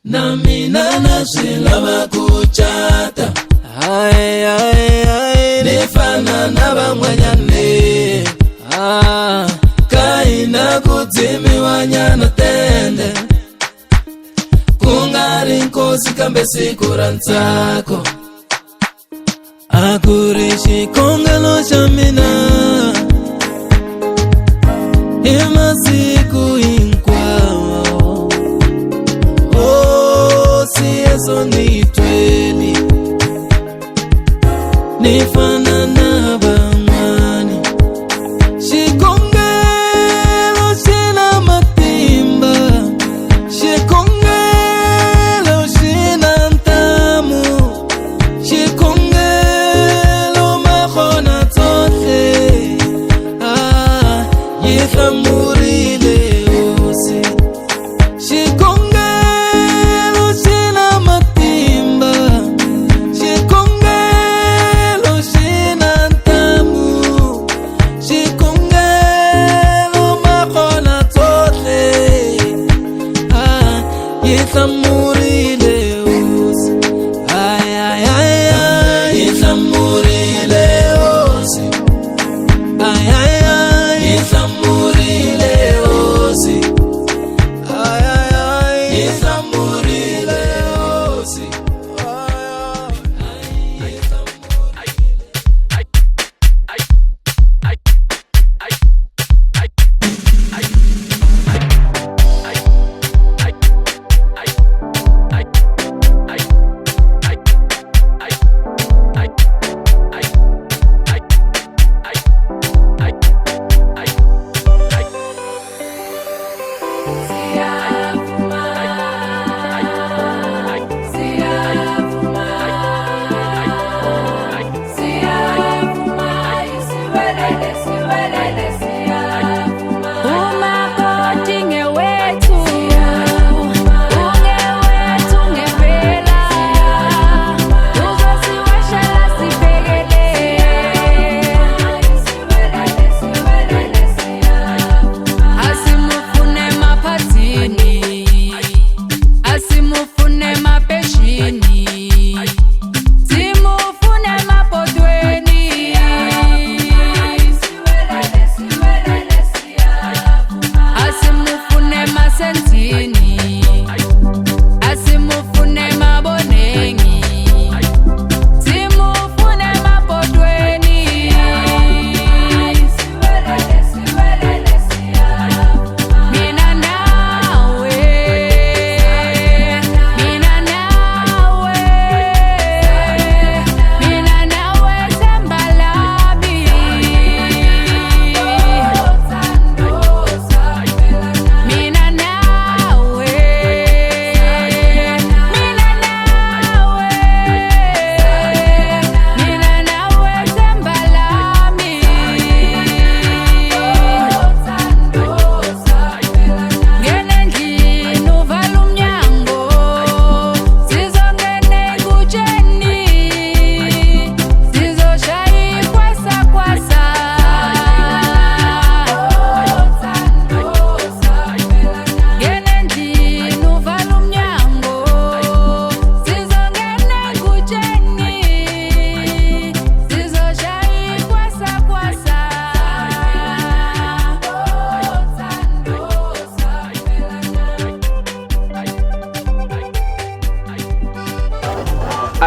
na mina nasilava kuchata nifana na van'wanyane kaina kudzimiwa nyana tende kungari nkosi kambe siku ra ntsako akuri xikongelo xa mina hi masiku hinkwawo siyeso ni tweli nifana na van'wani xikongelo xina matimba xikongelo xina ntamu xikongelo makhona tsohle yi hlamurile hosi xikongelo xina matimba xikongelo xina ntamu xikongelo makhona tsohle yi hlamurile hosi yi hlamurile hosi yi hlamurile hosi yi hlamurile hosi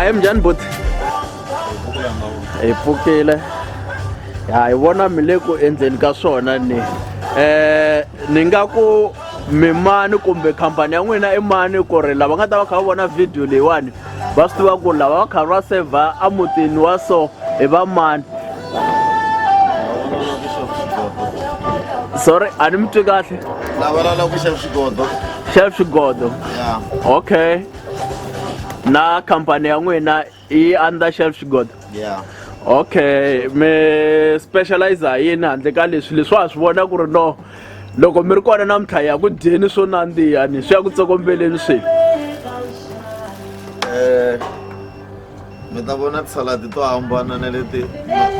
Mjani but ipfukile hi vona mi le ku endzeni ka swona ni nga ku mimani kumbe khampani ya n'wina i mani ku ri lava nga ta va kha va vona video leyiwani va swi tiva ku lava va karhi va seva a mutini wa so hi va mani. Sorry, a ni mi twi kahle. Lava la ku Chef Xigodo. Chef Xigodo. Yeah. Okay. Na khampani ya n'wina i under Chef Xigodo. Yeah. Okay, me specialize yini handle ka leswi leswi swi vona ku ri no loko mi ri kona na mithaya ya ku dyeni swo nandziha ni swi ya ku tsokombeleni swi mi ta vona tisaladi to hambana na leti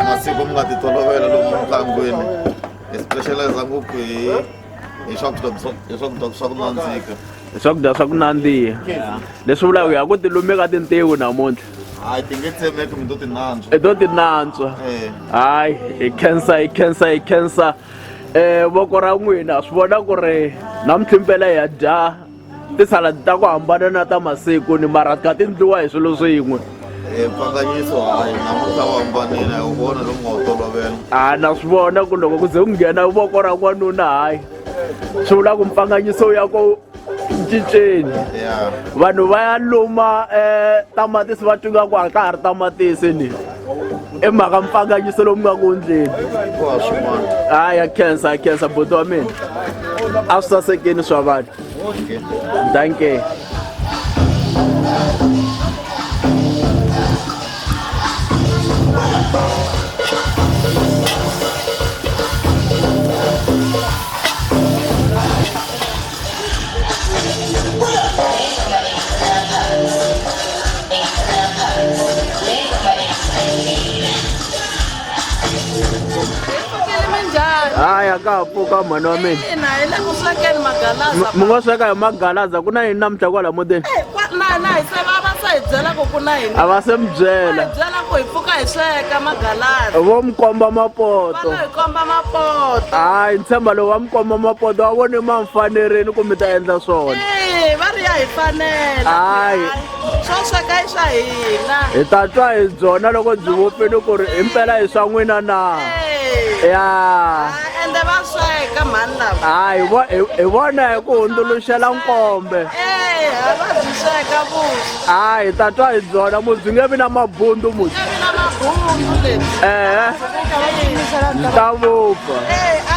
masiku mi nga ti tolovela lomu ntlangwini hi specialize ngopfu hi swakudya swa ku nandzika swakudya swa ku nandziha leswi vulaka ya ku ti lumeka tintiho namuntlha hayi ti nge tsemeki mi to ti nantswa i to ti nantswa hayi hi khensa voko ra n'wina swi vona ku ri namuntlha impela hi ya dya tisaladi ta ku hambana na ta masiku ni mara ti kha ti ndliwa hi swilo swin'we mpanganyiso hayi namuntlha wu hambanile u vona lomu nga wu tolovela na swi vona ku loko ku ze ku nghena voko ra n'wanuna hayi swi vula ku mpanganyiso ya ku cinceni vanhu va ya luma tamatisi va twinga ku a ka ha ri tamatisi ni i mhaka mpanganyiso lomu nga ku endleni hayi ya khensa buti wa mina a swi sasekeni swa vanhu danke haya ka pfuka mhani wa mina mi ngo sweka hi magalaza ku na yini namuntlha kwala mutini a va se mi byela vo mi komba mapoto hayi ni tshemba loko va mi komba mapoto va voni ma mi fanerini ku mi ta endla swona hayi hi ta twa hi byona loko byi vupfini ku ri himpela hi swa n'wina na ya ende va sweka mhani lava hayi hi vona hi ku hundzuluxela nkombe va byi sweka vuswa hayi hi ta twa hi byona mu byi nge vi na mabundu mu na mabundu lebyi byi ta vupfa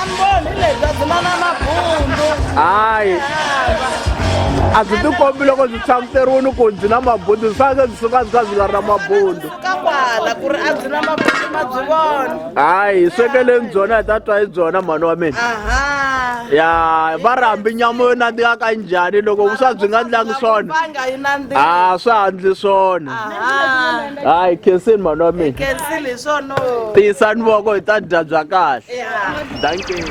amboni lebyi a byi na mabundu hayi a byi tikombi loko byi tshamiteriwini ku byi na mabundu byi faneke byi suka byi kha byi nga ri na mabundu ka kwala ku ri a byi na mabundu ma byi vona hayi hi swekeleni byona hi ta twa hi byona mhani wa mina ya va ri hambi nyama yo nandzika ka njhani loko vuswa byi nga ndlangi swona swa handli swona hayi khensini mhani wa mina khensile swona tiyisani voko hi ta dya bya kahle danke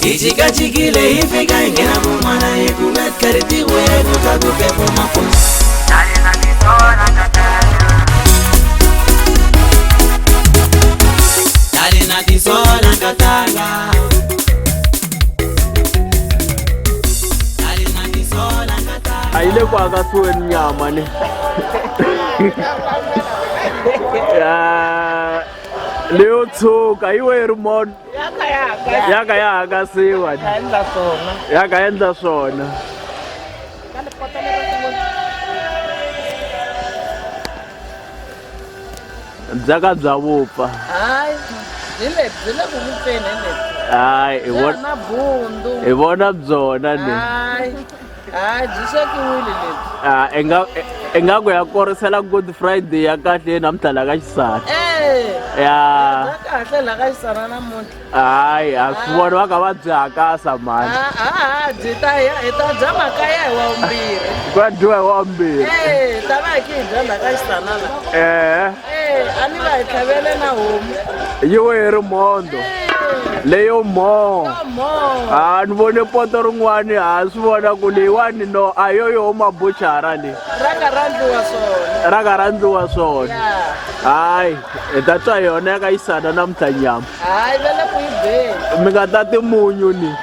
Ichikachikile ifika ingena mumana yekumet kariti we kutaguke fumakun Dali na tisola katanga ayile ku akasiweni nyama ni leyo tshuka yi we ri mono yaka ya hakasiwa yaka endla swona byaka bya vupfa hayi byi le ku vupfeni hayi hi vona byona ni hayi byi swekiwile lebyi ingaku ya korisela good friday ya kahle namuntlha la ka xisati ya kahle la ka xisana namuntlha hayi a swi vona va kha va byi hakasa mani byi ta hi ta dya makaya hi wa vumbirhi ku ya dyiwa hi wa vumbirhi ta va hi ki hi dya la ka xisana la a ni va hi tlhavele na homu yi we hi ri mondo leyo mo ni vone poto rin'wani swi vona ku leyiwani no a yo mabuchara leyi raka ra ndliwa swona hayi hi ta twa yona ya ka yisana namuntlha nyama hayi vele ku yi beli mi nga tati munyu ni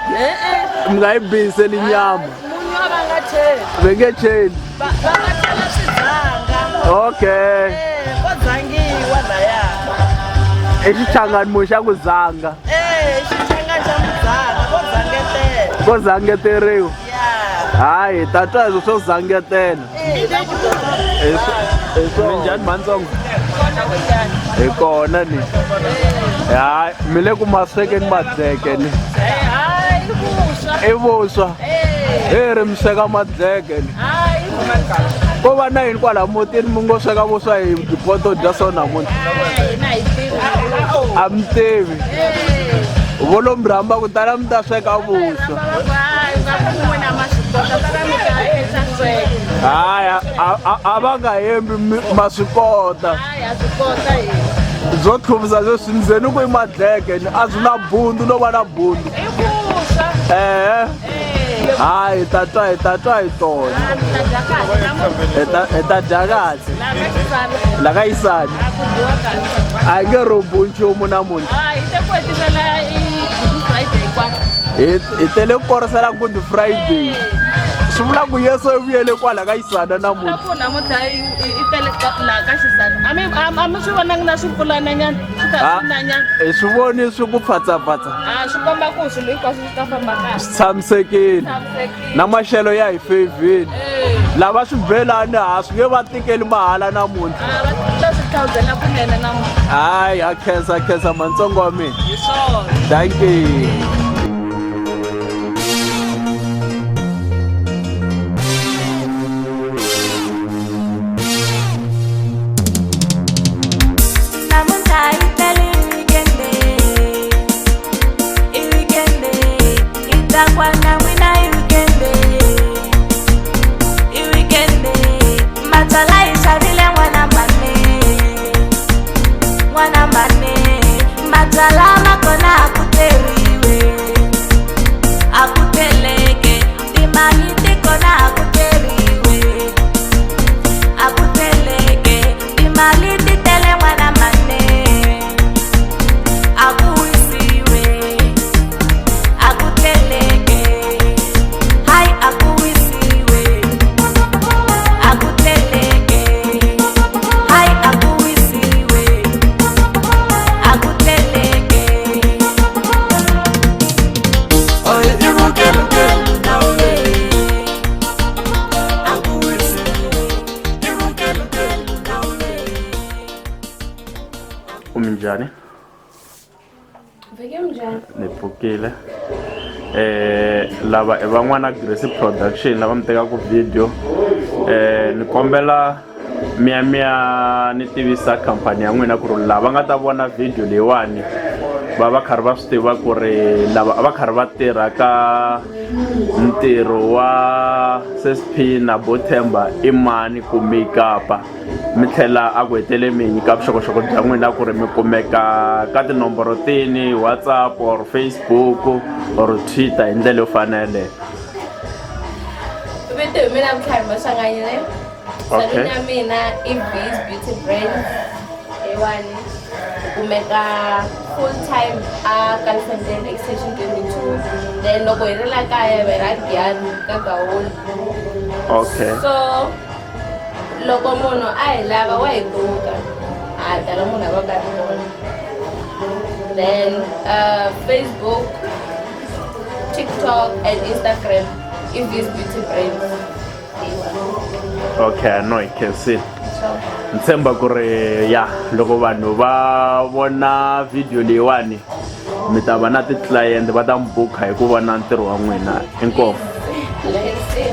mi nga yi biseli nyama munyu va nga cheli ve nge cheli va nga chela swidzanga okay ko dzangiwa laya i xichangani munhu xa ku zanga xichanga xa mudzanga ko zangeteriwa hayi hi ta twa hi swo zangetela minjhani matsongo hi kona ni hayi mi le ku maswekeni madzeke ni i vuswa hi ri mi sweka madzeke ni ko va na yini kwala mutini mi ngo sweka vuswa hi poto dya so namuntlha a mi tivi volo mi rhamba ku tala mi ta sweka vuswa hayi a va nga hembi ma swi kota Zwo tlhuvisa leswi ndzeni ku i madleke a swi na bundu no va na bundu. Hayi ta twa hi tona. Ta dya kahle. La ka Yisani. A hi nge rhumbu nchumu namuntlha. Hi tele ku korisela Good Friday. Swi vula ku Yesu u vuyele kwala ka Yisana namuntlha. Swi voni swi ku pfatsa-pfatsa. Swi tshamisekile. Na maxelo ya hi fevhile. Lava swi belani swi nge va tikeli mahala namuntlha. Hayi ha khensa matsongo wa mina. Thank you. Umjani? Ni pfukile. Lava van'wana Grace Production lava mi tekaku video. Ni kombela miya ni tivisa company ya n'wina ku ri lava nga ta vona video leyiwani va karhi va swi tiva ku ri lava va karhi va tirha ka ntirho wa CSP na Bothemba i mani ku makeup mi tlhela a ku hetele mi nyika vuxokoxoko bya n'wina ku ri mi kumeka ka tinomboro tini WhatsApp or Facebook or Twitter hi ndlela yo fanele. Mina mkhari masanganyile. Okay. Saluni mina i Biz Beauty Brand. Ewani kumeka full time Calfontaine Extension 22. Then loko hi ri la kaya ve ra Giyani ka Gaul. Okay. So loko munhu a hi lava wa hi buka a tala munhu a va ka rona. Then Facebook, TikTok and Instagram i Biz Beauty Brand. Okay, I know I can see. So Ntshemba ku ri ya loko vanhu va vona video leyiwani mi ta va na ti-client va ta mi buka hi ku vona ntirho wa n'wina. Inkomu. let's see.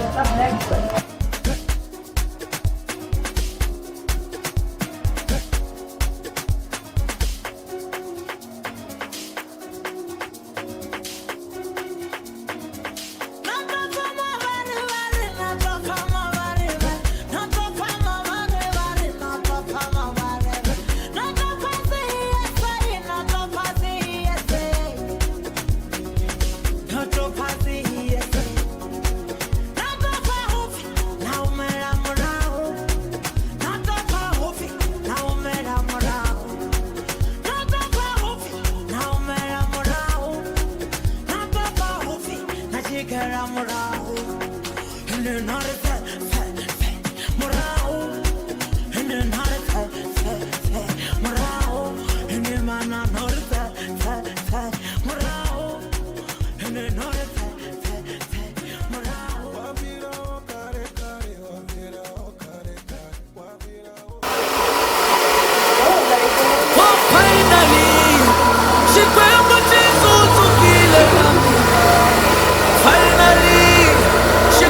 Finally, she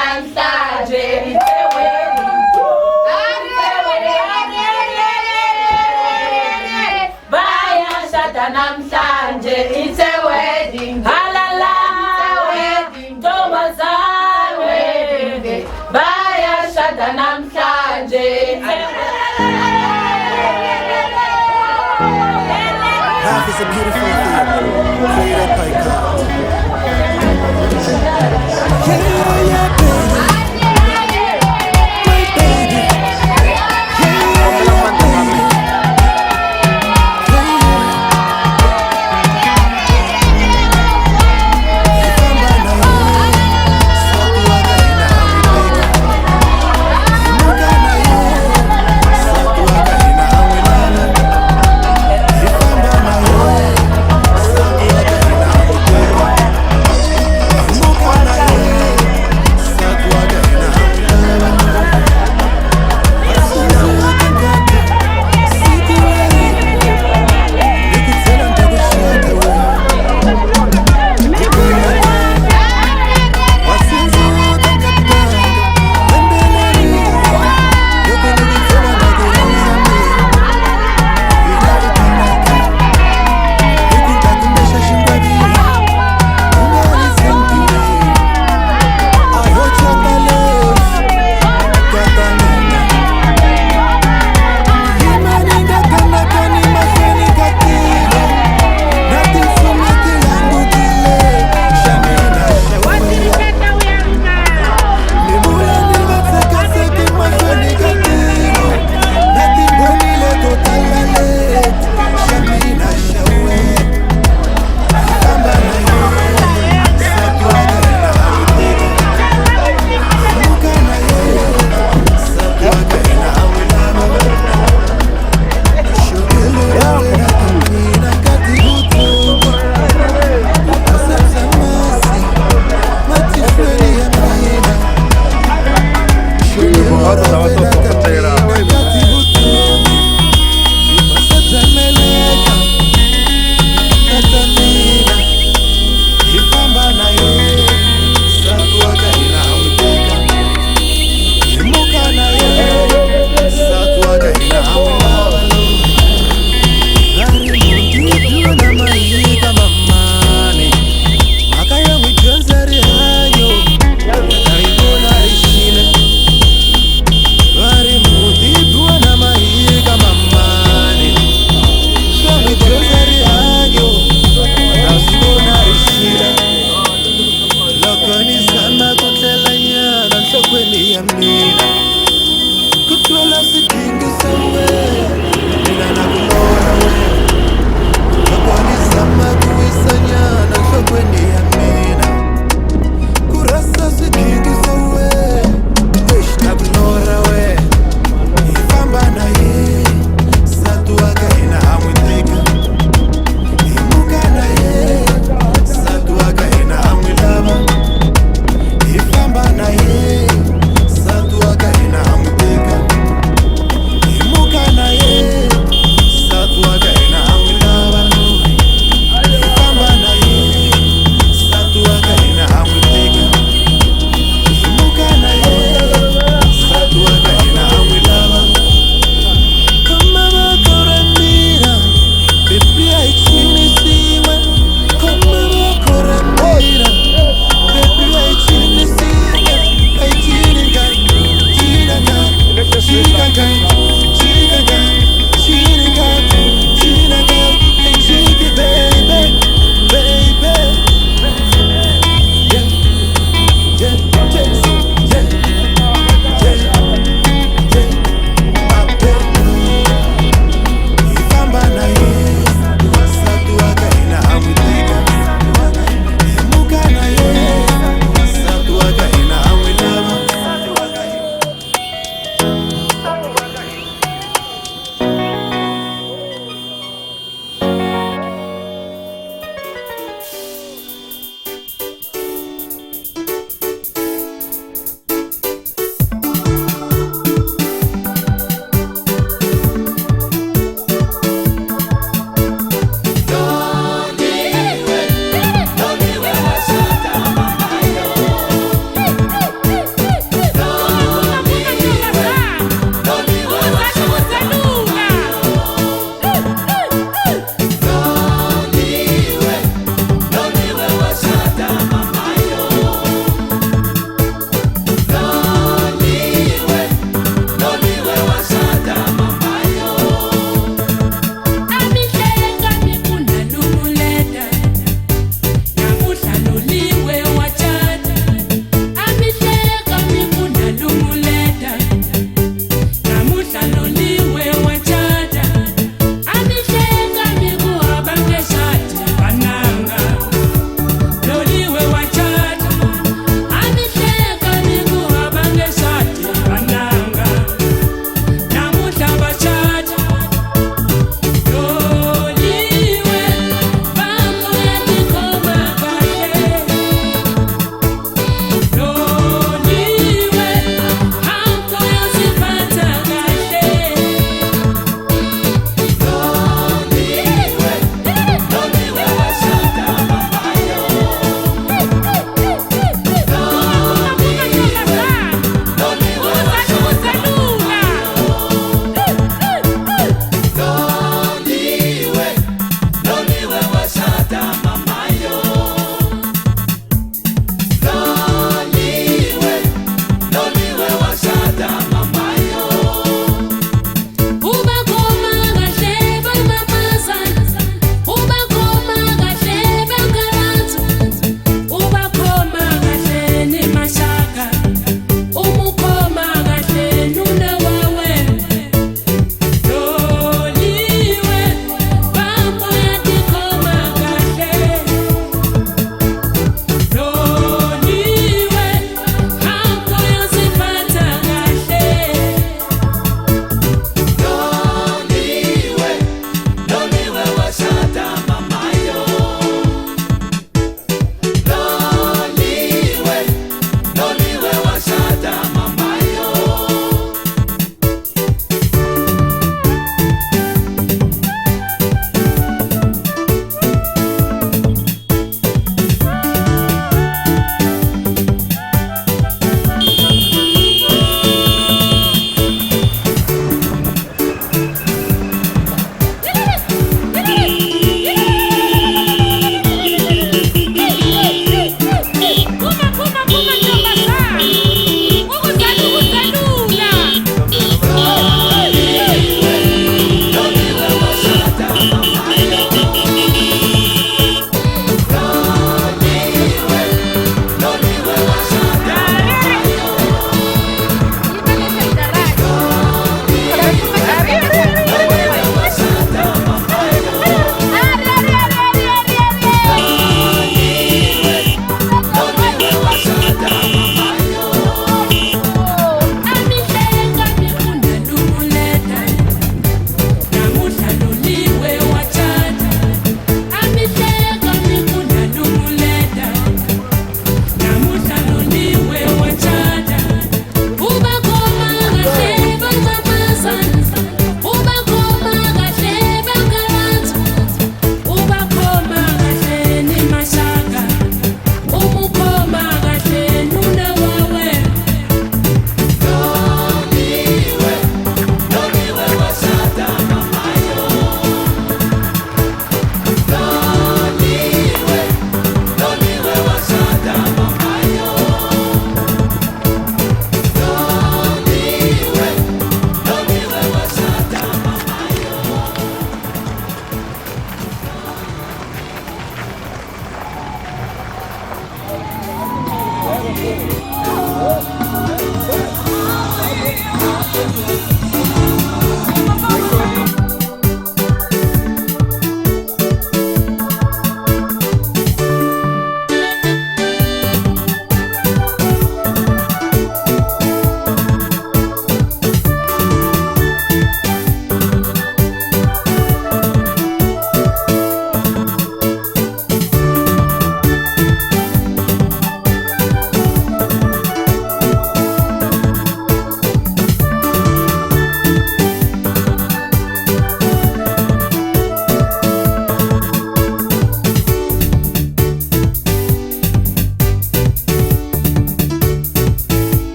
namhlanje bayashada namhlanje it's a wedding halala wedding ntombazane wedding bayashada namhlanje Life is a beautiful thing created by God.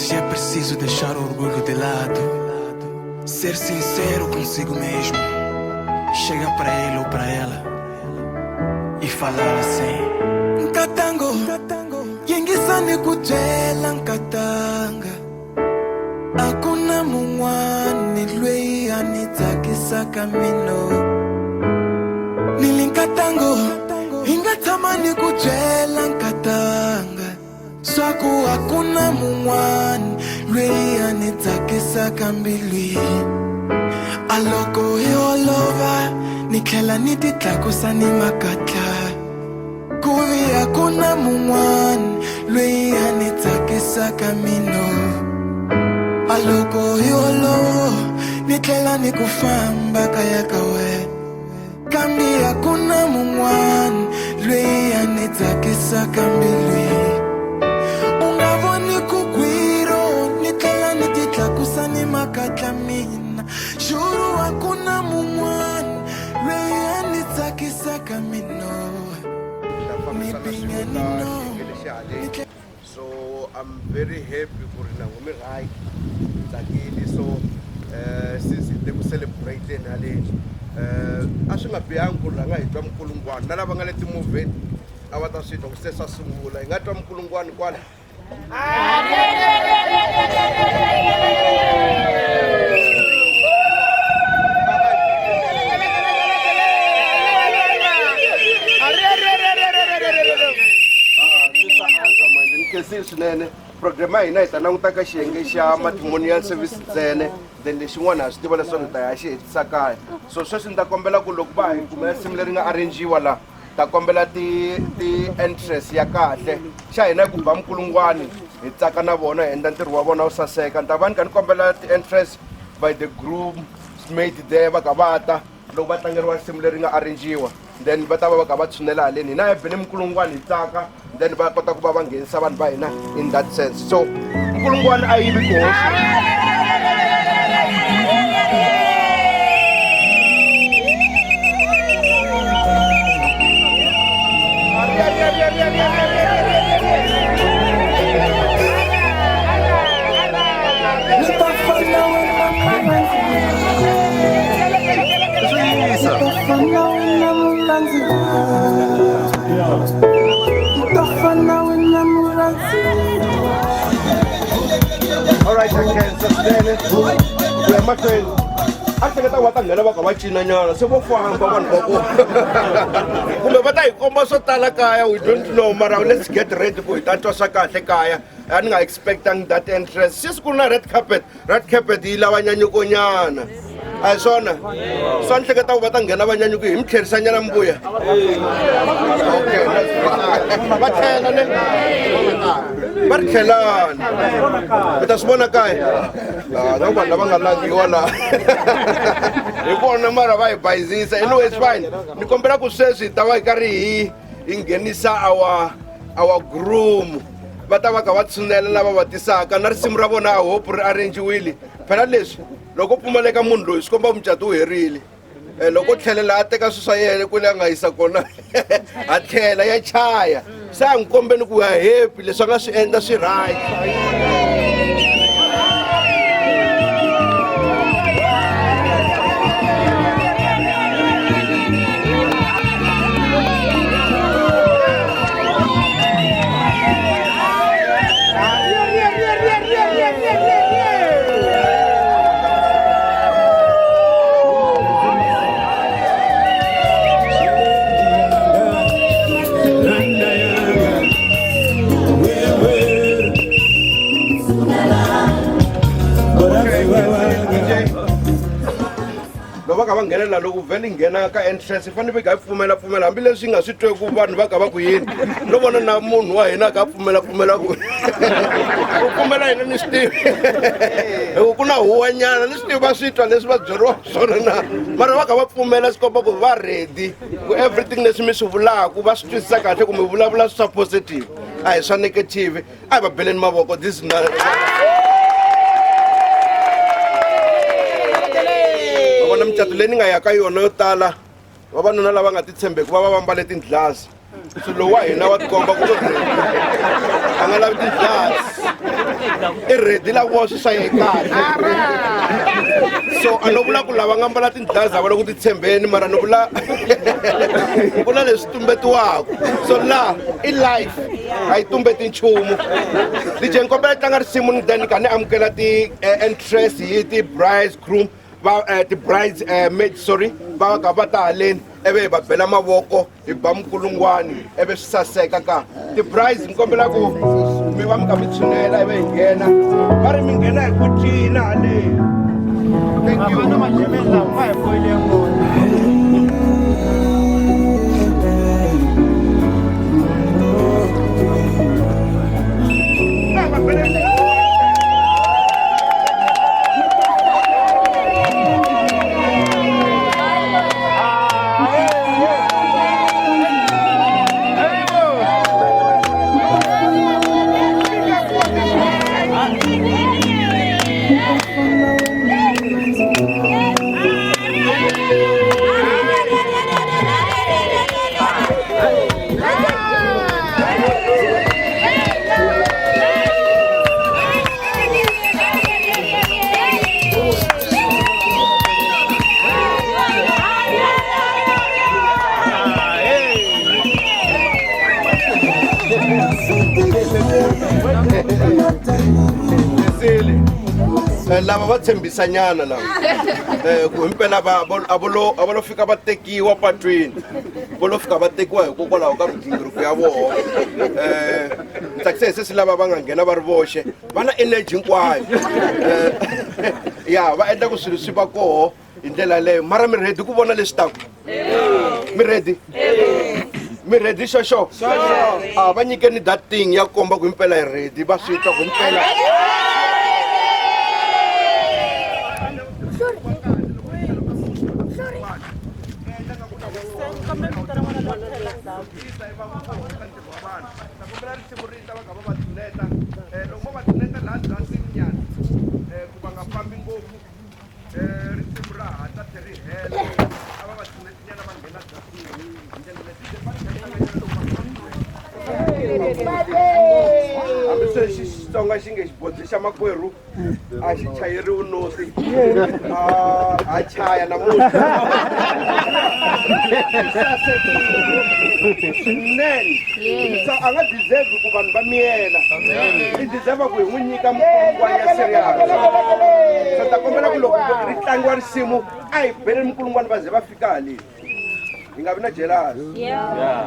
vezes é preciso deixar o orgulho de lado, ser sincero consigo mesmo, chegar para ele ou para ela e falar assim: Nkatango, yengisani kujela nkatanga, hakuna mungwani lweyi anitsakisa kamino. Nilinkatango, ingatamani kujela nkatanga, swaku hakuna mungwani lweyi anitsakisa kambilwi. Aloko yolova, niklela nititlakusa ni makatla, kuvi hakuna mungwani lweyi anitsakisa kamino. Aloko yolova, niklela nikufamba kaya kawe, kambi hakuna mungwani lweyi anitsakisa kambilwi. Ungavoni kugwiro, niklela nititlakusa ni makatla mina, shuru hakuna mungwani lweyi anitsakisa kamino. So I'm very happy for Naomi Rai Takili. So since they were celebrating Ali, ashinga biangu langa itwa mkulungwana nalaba ngaleti movie awatasito kusesa sungula ingatwa mkulungwana kwala. Swinene programa hina hi ta languta ka xiyenge xa matrimonial service ntsene then lexin'wana ha swi tiva leswaku hi ta ya xi hetisa kaya. So sweswi ni ta kombela ku loko va hi kumela simu leri nga arrangiwa la ta kombela ti-entrance ya kahle xa hina hi ku ba mkulungwani hi tsaka na vona hi endla ntirho wa vona wu saseka. Ni ta va ni kha ni kombela ti-entrance by the groomsmate there va ka va ta loko va tlangeriwa simu leri nga arrangiwa, then va ta va ka va tshunela haleni hina hi bene mkulungwani hi tsaka, then va kota ku va va nghenisa vanhu va hina in that sense. So mkulungwani a yi vi kohoxi. Alright, I can sustain it. We are making. I think that what I'm going to work about China. So what for him? We don't know, but let's get ready for it. That was a kaya. I'm expecting that entrance. Just go na red carpet. Ilawanya nyukonyana. Ay sona. Son se kata batang gana banyan nyuki him kersanya nambuya. Okay. Batela ne. Barkelan. Betas bona kai. No one labang lagi wala. Iko na mara vai baizisa. No, it's fine. Ni kompera ku sesi tawai kari ingenisa our groom. Batawa ka watsunela lava vatisaka na risimu ra vona hope ri arrangiwile. Phela leswi loko pfumaleka munhu loyi swi komba mucato wu herile. Loko tlhelela a teka swi swa yena kule a nga yisa kona a tlhela ya chaya. Se a n'wi kombeni ku ya happy leswi a nga swi endla swi right. Va ka va nghenela loko vhele nghena ka entrance fanele va ga pfumela hambileswi nga swi twe ku vanhu va ka va ku yini no vona na munhu wa hina ka pfumela ku u pfumela hina ni swi tivi ku na huwanyana ni swi tivi va swi twa leswi va byeriwa swona na mara va ka va pfumela swi komba ku va ready ku everything leswi mi swi vulaku va swi twisisa kahle ku mi vulavula swa positive a hi swa negative a hi va beleni mavoko this is micato leyi ni nga ya ka yona yo tala vavanuna lava nga titshembeki va va mbale tindlasi so lowu wa hina wa tikomba ku a nga lavi tindlasi i ready la ku swi swa yekani so a no vula ku lava nga mbala tindlaza va loko ti tshembeni mara no vula vula leswi tumbetiwaka so la i life a yi tumbeti nchumu DJ ni kombela tlanga risimu ni then ka ni amukela ti interest hi ti brides groom ti brides maid sorry va ka va ta haleni eve va bela mavoko hi ba mukulungwani eve swi saseka ka ti brides ni kombela ku mi va mi ka mi tshunela eve hi nghena va ri mi nghena hi ku cina haleni thank you lava va tshembisanyana lava ku himpela a lo fika va tekiwa patwini vo lo fika va tekiwa hikokwalaho ka migingiriko ya vona ni tsakisa hi sesi lava va nga nghena va ri voxe va na energy hinkwayo ya va endla ku swilo swi va koho hi ndlela leyo mara mi ready ku vona leswi taku mi ready xo va nyikeni that thing ya komba ku himpela hi ready va swi twa ku himpela Xitsonga xi nge xibodzi xa makwerhu a xi chayeriwi nosi a chaya namuntlha swinene so a nga deserve ku vanhu va miyela i deserve ku hi n'wi nyika mukulungwani ya serial so ta kombela ku loko ri tlangiwa risimu a hi beli mukulungwani va ze va fika haleni hi nga vi na jealous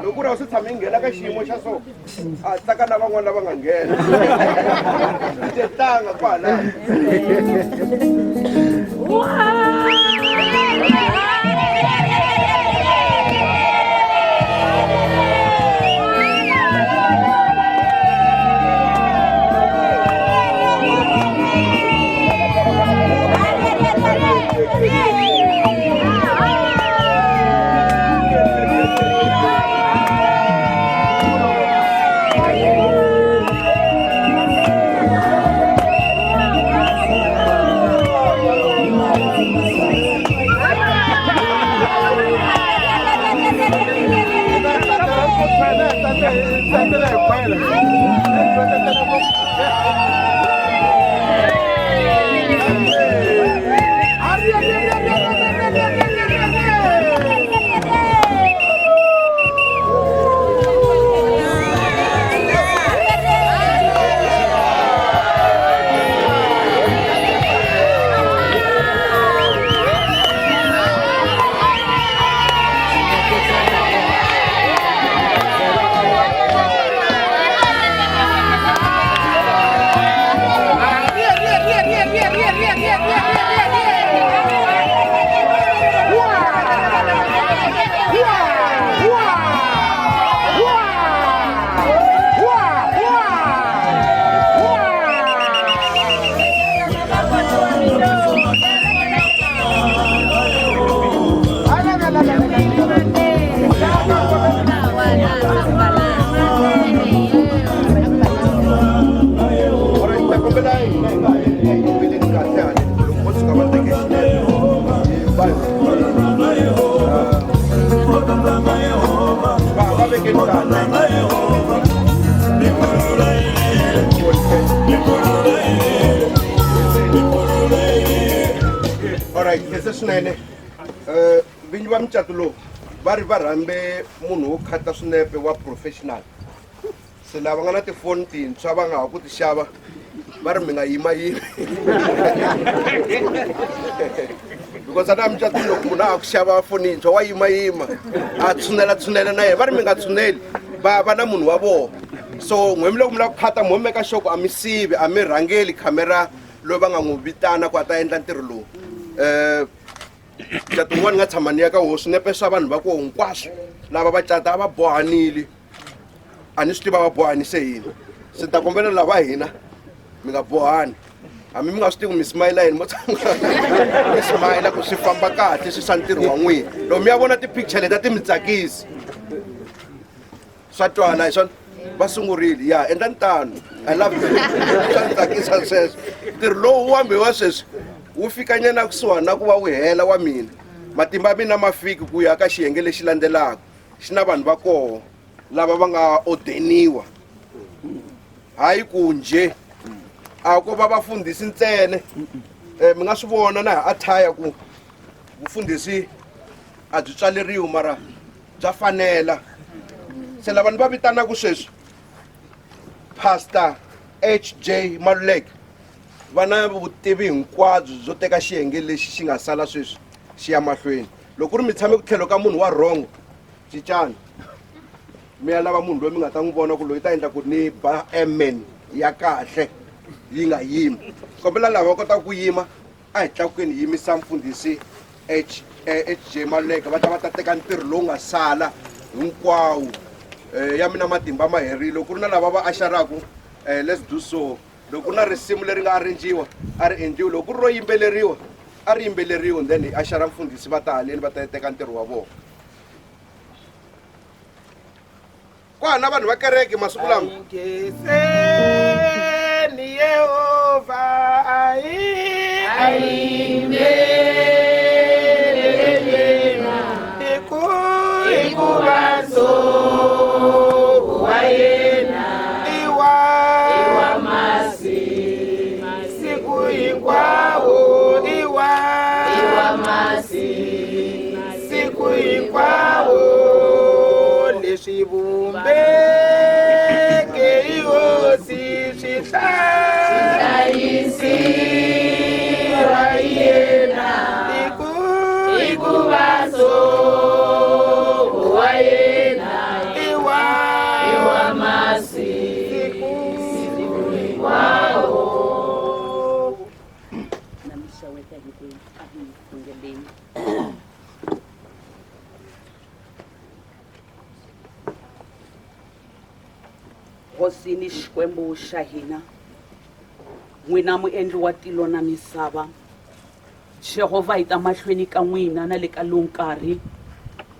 loko ku ri a swi tshame hi nghena ka xiyimo xa so a tsaka na van'wana lava nga nghena tetanga kwala Baba, alright kese swinene vinyi va mucato lowu va ri va rhambe munhu wo khata swinepe wa professional se lava nga na tifoni tintshwa va nga ha ku ti xava va ri mi nga yimayimi because ana mucato loko munhu a ku xava foni yintshwa wa yimayima a tshunela na yena va ri mi nga tshuneli va na munhu wa vona so n'wemi loko mi lava ku khata mo meka xoko a mi sivi a mi rhangeli khamera loyi va nga n'wi vitana ku a ta endla ntirho lowu mucato wun'wana ni nga tshama ni ya ka wo swinepe swa vanhu va koho hinkwaswo lava va cata a va bohanile a ni swi tiva va bohanise yini se ta kombela lava hina mi nga bohani hambi mi nga swi tivi mi smayila yini mo tshama mi smayila ku swi famba kahle swi swa ntirho wa n'wina loko mi ya vona ti-picture leti a ti mi tsakisi swa twala hi swona va sungurile ya endlani tano I love it swa ni tsakisa sweswo ntirho lowu wambe wa sweswi wu fika nyana kusuhani na ku va wu hela wa mina matimba ya mina ma fiki ku ya ka xiyenge lexi landzelaka xi na vanhu va koho lava va nga ordeniwa hayi ku nje a ko va vafundhisi ntsene mi nga swi vona na athaya ku vufundhisi a byi tswaleriwi mara bya fanela se lava ni va vitanaka sweswi Pastor H.J. Maluleke va na vutivi hinkwabyo byo teka xiyenge lexi xi nga sala sweswi xi ya mahlweni loko ri mi tshame ku tlhelo ka munhu wa wrong cincani mi ya lava munhu loyi mi nga ta n'wi vona ku loyi ta endla ku ni ba amen ya kahle yi nga yimi kombela lava va kotaka ku yima a hi tlakukeni hi yimisa mfundhisi H.J. Maluleke va ta teka ntirho lowu nga sala hinkwawo ya mina matimba ma herile ku ri na lava va axaraku let's do so loko na risimu leri nga arrangiwa a ri endliwi loko ku ri ro yimbeleriwa a ri yimbeleriwa then hi axara mfundhisi va ta haleni va ta teka ntirho wa vona ku hana vanhu va kereke masiku lama Ayingeseni Yehova ayingelelena ikubaso wayena iwa masi siku hinkwawo iwa masi siku hinkwawo leswi vumbeke ihosi swihlayisiwa yena ikubaso wa yena iwa masi siku hinkwawo hosini xikwembu xa hina n'wina muendli wa tilo na misava Jehova hi ta mahlweni ka n'wina na le ka lowu nkarhi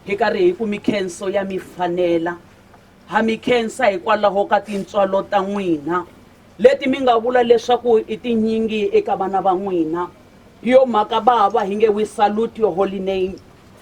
hi karhi hi ku mikhenso ya mifanela ha mikhensa hikwalaho ka tintswalo ta n'wina leti mi nga vula leswaku i tinyingi eka vana va n'wina hi yo mhaka bava hi nge we salute your holy name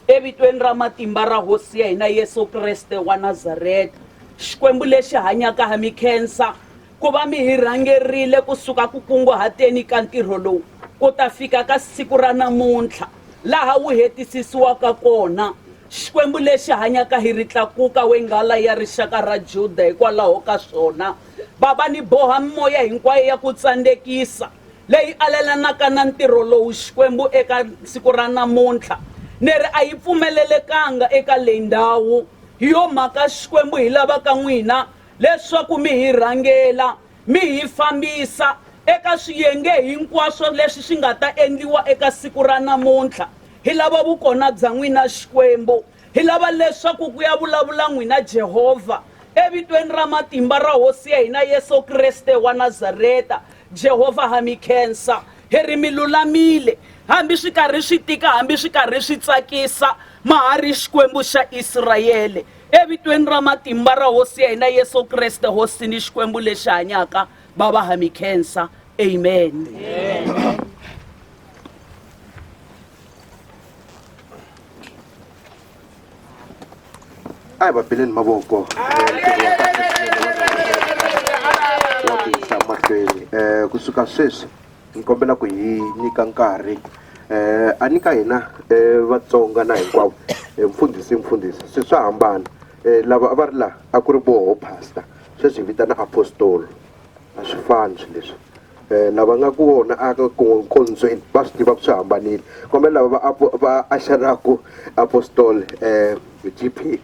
evitweni ra matimba ra hosi ya hina Yesu Kreste wa Nazareta xikwembu lexi hanyaka ha mikhensa ku va mi hi rhangerile kusuka ku kunguhateni ka ntirho lowu ku ta fika ka siku ra namuntlha laha wu hetisisiwaka kona xikwembu lexi hanyaka hi ri tlakuka wenghala ya rixaka ra Juda hikwalaho ka swona baba ni boha moya hinkwayo ya ku tsandzekisa leyi alelanaka na ntirho lowu xikwembu eka siku ra namuntlha ni ri a yi pfumelelekanga eka leyi ndhawu hi yo mhaka xikwembu hi lavaka n'wina leswaku mi hi rhangela mi hi fambisa eka swiyenge hinkwaswo leswi swi nga ta endliwa eka siku ra namuntlha hi lava vukona bya n'wina xikwembu hi lava leswaku ku ya vulavula n'wina Jehova evitweni ra matimba ra hosi ya hina Yesu Kreste wa Nazareta Jehova ha mikhensa hi ri mi lulamile hambi swi karhi swi tika hambi swi karhi swi tsakisa mahari xikwembu xa Israyele evitweni ra matimba ra hosi ya hina Yesu Kreste hosi ni xikwembu lexi hanyaka baba ha mikhensa amen ai va peleni mavoko kusuka sweswi ni kombela ku hi nyika nkarhi a nyika hina vatsonga na hinkwavo mfundhisi swi swa hambana lava a va ri laha a ku ri voho pastor sweswi hi vitana apostolo a swi fani swi leswi lava nga ku vona a nkondzweni va swi tiva ku swi hambanile kumbe lava va axaraku apostol GP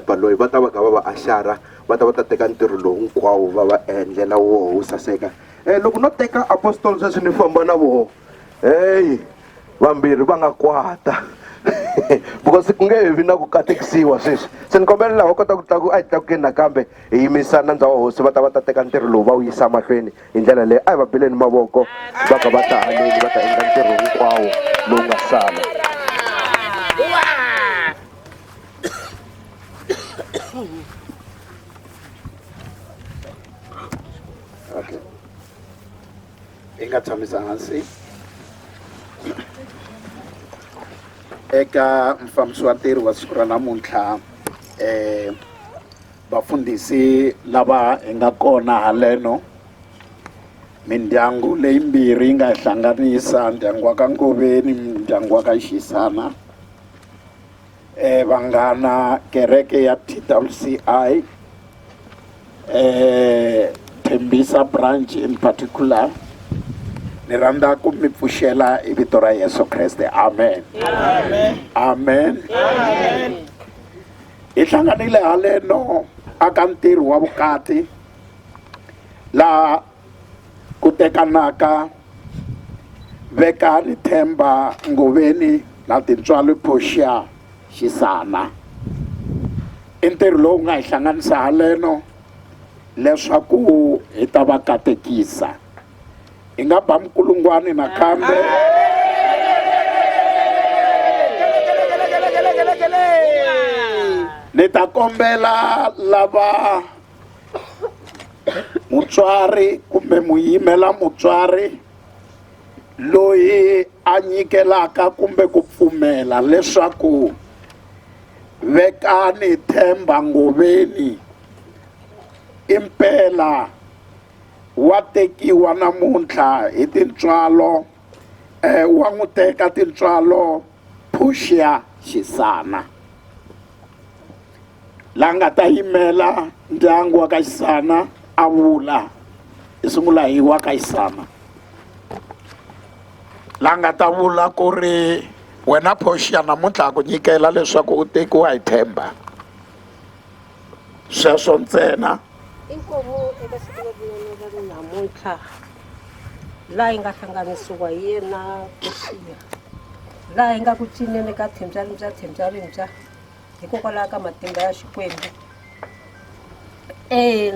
baloyi va ta va kha va va axara va ta teka ntirho lowu hinkwawo va va endlela woho wu saseka loko no teka apostol sweswi ni famba na voho heyi vambirhi va nga kwata because ku nge vi na ku katekisiwa sweswi se ni kombela laha va kota ku tlaku a hi tlakukeni nakambe hi yimisana ndza wa hosi va ta teka ntirho lowu va wu yisa mahlweni hi ndlela leyi a hi va beleni mavoko va ka va ta haleni va ta endla ntirho hinkwawo lowu nga sala. Okay. Hi nga tshamisa hansi. Eka mfambisi wa ntirho wa siku ra namuntlha vafundhisi lava hi nga kona haleno mindyangu leyi mbirhi yi nga hi hlanganisa ndyangu wa ka Ngoveni ndyangu wa ka Xisana vanghana kereke ya TWCI Tembisa branch in particular ni rhandza ku mi pfuxela hi vito ra Yesu Kreste amen amen hi hlanganile haleno aka ntirho wa vukati laha ku tekanaka Vekani Themba Ngoveni na tintswalo Portia Xisana i ntirho lowu nga hi hlanganisa haleno leswaku hi ta va katekisa hi nga ba mkulungwani nakambe ni ta kombela lava mutswari kumbe muyimela mutswari loyi a nyikelaka kumbe ku pfumela leswaku Vekani Themba Ngoveni impela wa tekiwa namuntlha hi tintswalo wa n'wi teka tintswalo Portia Xisana la nga ta yimela ndyangu wa ka Xisana a vula hi sungula hi wa ka Xisana la nga ta vula ku ri wena Portia namuntlha ku nyikela leswaku u tekiwa hi Themba sweswo ntsena inkomo eka siku ra namuntlha laha yi nga hlanganisiwa hi yena Portia laha yi nga ku cineni ka thembyarimbya hikokwalaho ka matimba ya Xikwembu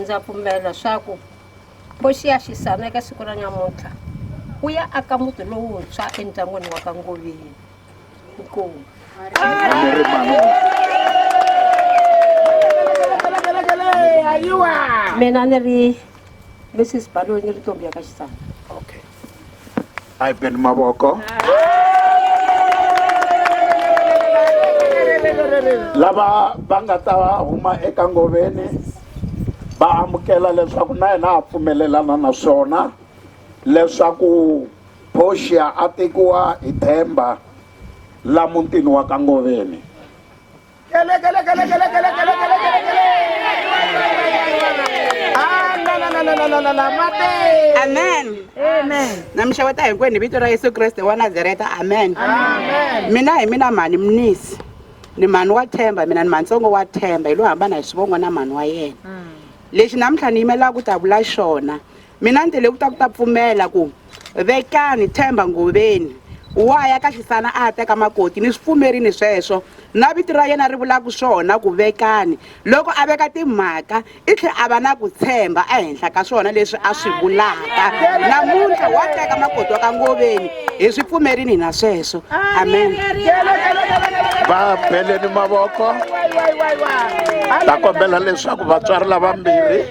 ndza pfumela swa ku Portia Xisana eka siku ra namuntlha u ya aka muti lowuntshwa endyangwini wa ka Ngoveni inkomo mina ni ri Mrs. Baloyi ni ri ntombi ya ka Xisana. Okay. A hi beni mavoko. Lava va nga ta huma eka Ngoveni va amukela leswaku na yena a pfumelelana na swona leswaku Portia a tekiwa hi Themba la mutini wa ka Ngoveni. Amen. Amen. Namshawata hinkwenu vito ra Yesu Kriste wa Nazareta. Amen. Amen. Mina hi mina mani Mnisi. Ni mani wa Themba, mina ni Matsongo wa Themba, hi lo hambana hi swivongo na mani wa yena. Lexi namuntlha ni yimela ku ta vula xona. Mina ni tele ku ta pfumela ku Vekani Themba Ngoveni wa ya ka Xisana a teka makoti ni swipfumerini sweswo na vito ra yena ri vulaka swona ku Vekani loko a veka timhaka i tlhe a va na ku tshemba ehenhla ka swona leswi a swi vulaka namuntlha wa teka makoti wa ka Ngoveni hi swipfumerini na sweswo amen. Va beleni mavoko ta kombela leswaku vatswari lavambirhi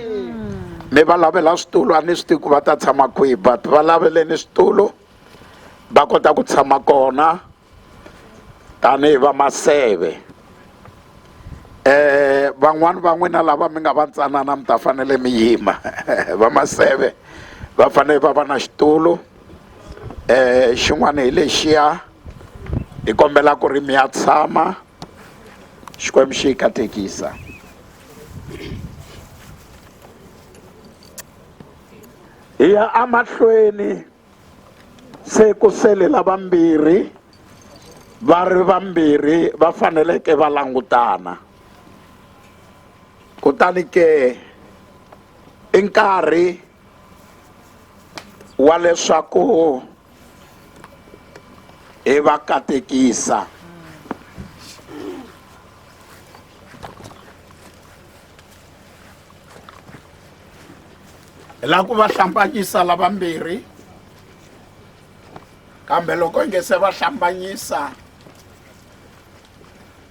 mi va lavela switulu a ni swi tivi ku va ta tshama kwihi but va laveleni switulu va kota ku tshama kona tanihi va maseve van'wani va n'wina lava mi nga va ntsanana mi ta fanele mi yima va maseve va fanele va va na xitulu xin'wana hi lexiya hi kombela ku ri mi ya tshama xikwembu xi hi katekisa. Hi ya amahlweni se ku sele lavambirhi va ri vambirhi va faneleke va langutana, kutani ke i nkarhi wa leswaku hi va katekisa. Hi lava ku va hlambanyisa lavambirhi, kambe loko hi nge se va hlambanyisa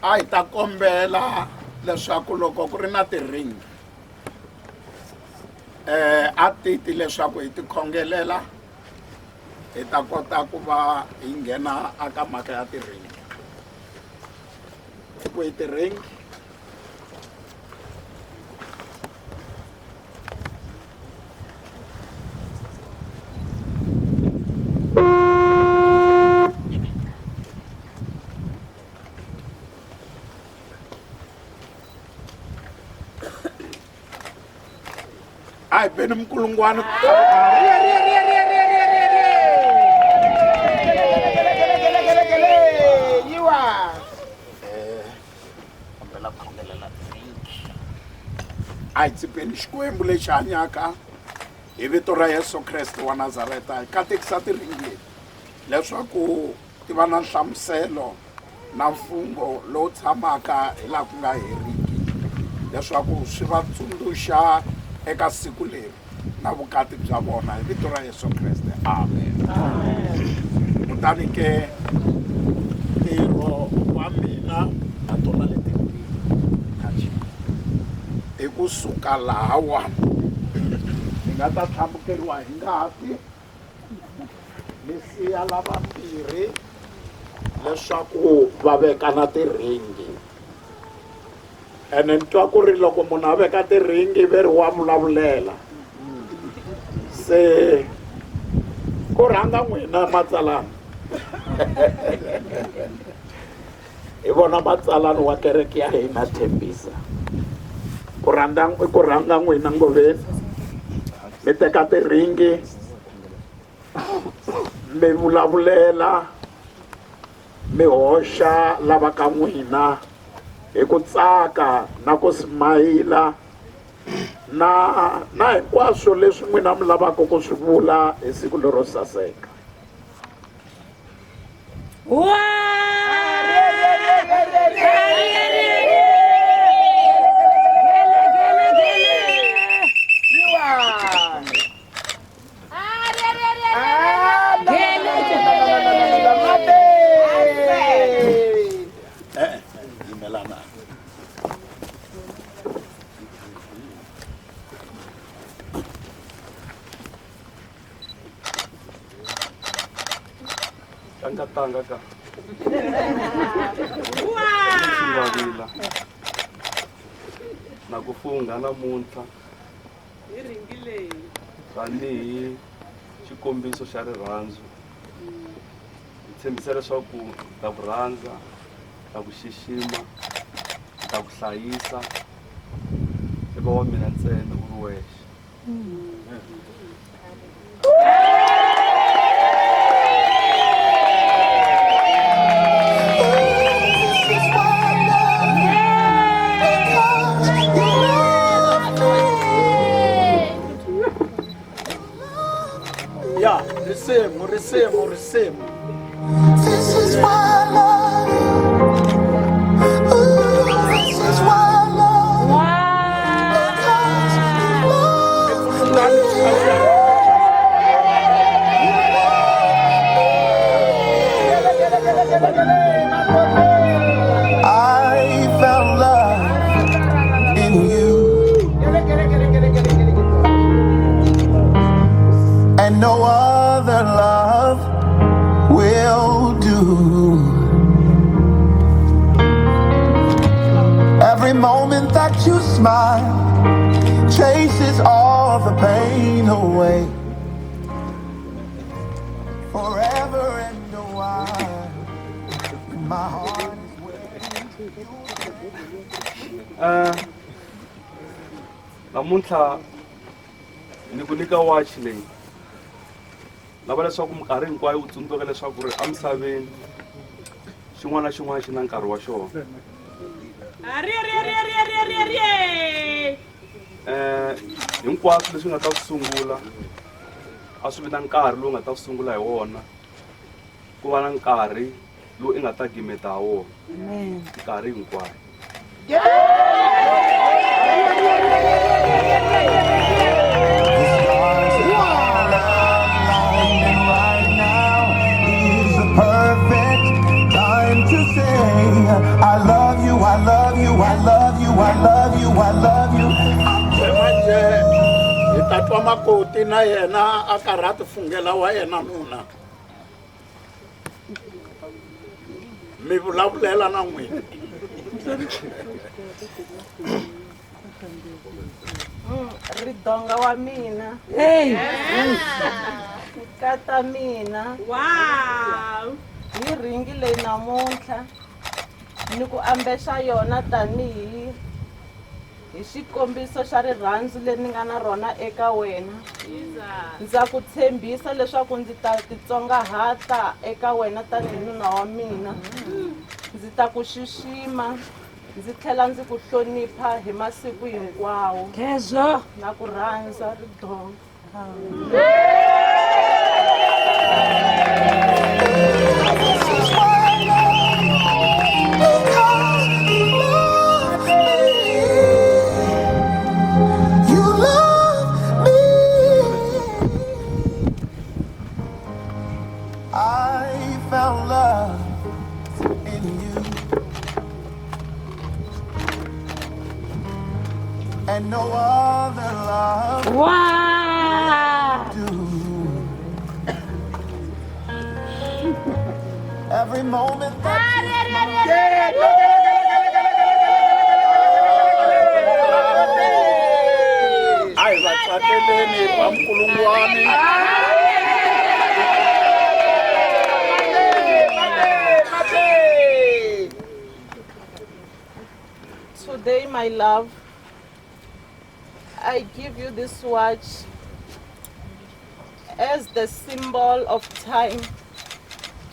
a hi ta kombela leswaku loko ku ri na ti-ring a titi leswaku hi tikhongelela hi ta kota ku va hi nghena aka mhaka ya ti-ring. Ku hi ti-ring ai beni mkulungwana ai tsipeni xikwembu lexi hanyaka hi vito ra Yesu Kreste wa Nazareta, hi katekisa ti-ringi leswaku ti va na nhlamuselo na mfungho lowu tshamaka hi laha ku nga heriki, leswaku swi va tsundzuxa eka siku leri na vukati bya vona hi vito ra Yesu Kreste, amen. Kutani ke ntirho wa mina na tona leti hi kusuka lahawani hi nga ta tlhambukeriwa hi ngati ni siya lavambirhi leswaku va veka na ti-ringi, ene ni twa ku ri loko munhu a veka ti-ringi ve ri wa vulavulela, se ku rhanga n'wina matsalana hi vona matsalani wa kereke ya hina Thembisa, ku rhanga n'wina ngoveni mi teka ti-ringi mi vulavulela mi hoxa lava ka n'wina hi ku tsaka na ku smayila na hinkwaswo leswi n'wina mi lavaka ku swi vula hi siku lero saseka. tanga ka wow na kufunga namuntlha hi ringi leyi tanihi xikombiso xa rirhandzu hi tshembisa leswaku ta ku rhandza, ta ku xixima, ta ku hlayisa i va wa mina ntsena u ri wexe. Recebo. This is why I love you. Ooh, this is why I love you. I found love in you, and no other love will do. Every moment that you smile chases all the pain away. Forever and a while, My heart namuntlha ni ku nyika watch leyi lava leswaku minkarhi hinkwayo u tsundzuka leswaku ri emisaveni xin'wana na xin'wana xi na nkarhi wa xona hinkwaswo leswi nga ta swi sungula a swi vita nkarhi lowu nga ta swi sungula hi wona ku va na nkarhi lowu i nga ta gimeta ha wona nkarhi hinkwayo I love you, I love you, I love you, I love you, I love you. Manje hi ta twa makoti na yena a karhi a tifungela wa yena nuna mi vulavulela na n'wina ridonga wa mina kata mina hi ringi leyi namuntlha ni ku ambexa yona tanihi hi xikombiso xa rirhandzu leri ni nga na rona eka wena ndza ku tshembisa leswaku ndzi ta titsongahata eka wena tanihi nuna wa mina ndzi ta ku xixima ndzi tlhela ndzi ku hlonipha hi masiku hinkwawo na ku rhandza ridonga And no other love do. Every moment that Ai vatsakeleni va Mkulungwane. Today, my love, I give you this watch as the symbol of time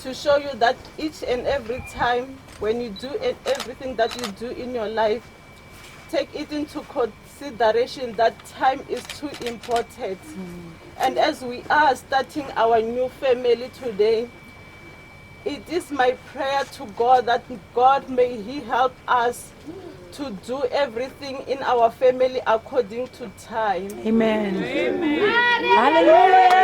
to show you that each and every time when you do everything that you do in your life, take it into consideration that time is too important. And as we are starting our new family today, it is my prayer to God that God may He help us to do everything in our family according to time. Amen. Amen. Hallelujah.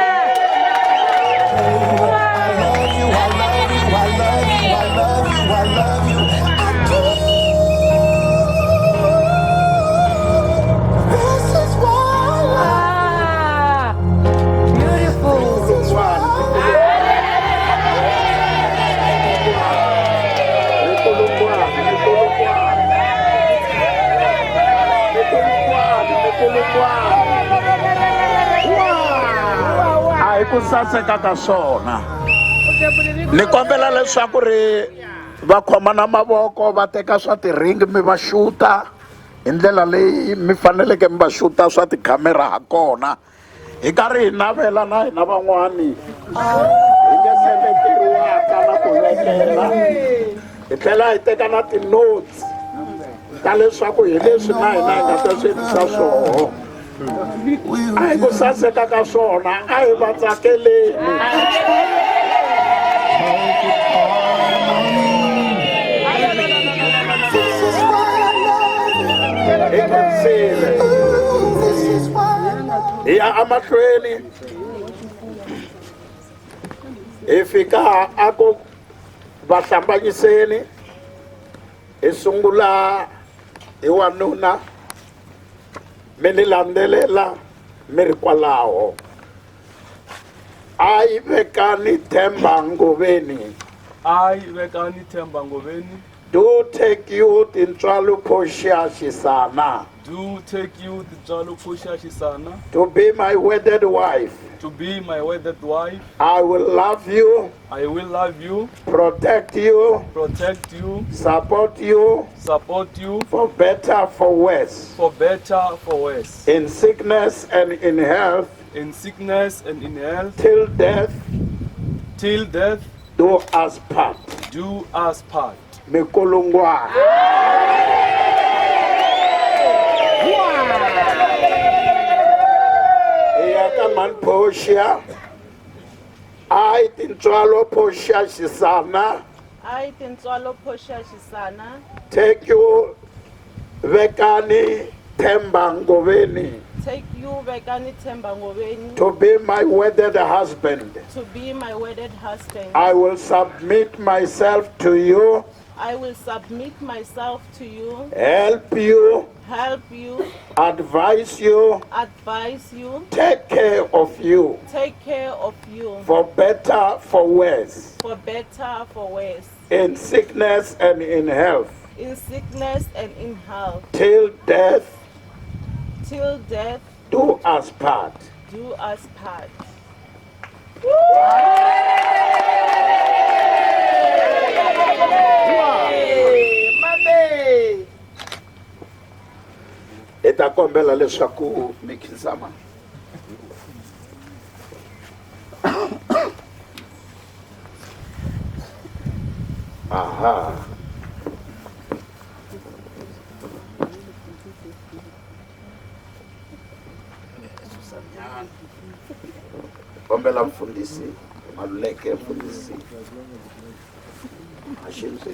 I love you, I love you, I love you, I love you, I love you. I do. This is why I love you. Beautiful. This is why a hi ku saseka ka swona ni kombela leswaku ri va khomana mavoko va teka swa tiringi mi va xuta hi ndlela leyi mi faneleke mi va xuta swa tikhamera ha kona hi karhi hi navela na hina van'wani hi nge seleteriwaka na ku vekela hi tlhela hi teka na ti-notes ta leswaku hi leswi na hina hi nga ta swi endlisa swoho a hi ku saseka ka swona a hi va tsakeleni hi khensile hi ya emahlweni hi fika a ku va hlambanyiseni hi sungula hi wanuna mi ni landzelela mi ri kwalaho a yi vekani themba ngoveni a yi vekani themba ngoveni do take you Tintswalo Phosha Shisana Do take you Tintswalo Phosha Shisana to be my wedded wife. to be my wedded wife. I will love you, I will love you, protect you, protect you, support you support you for better, for worse, for better, for worse, in sickness and in health, in sickness and in health, till death till death do us part. do us part. Mikulungwana. Iyakaman Phosha, I Tintswalo Phosha Shisana, I Tintswalo Phosha Shisana take you Vekani Tembangoveni take you Vekani Themba Ngoveni to be my wedded husband. to be my wedded husband. I will submit myself to you, I will submit myself to you, help you, help you, advise you, advise you, take care of you, take care of you, for better, for worse, for better, for worse, in sickness and in health, in sickness and in health, till death till death do us part. do us part. Eta kombela leswaku mikizama. Aha. Kombela mfundisi, maluleke mfundisi. Ashimse.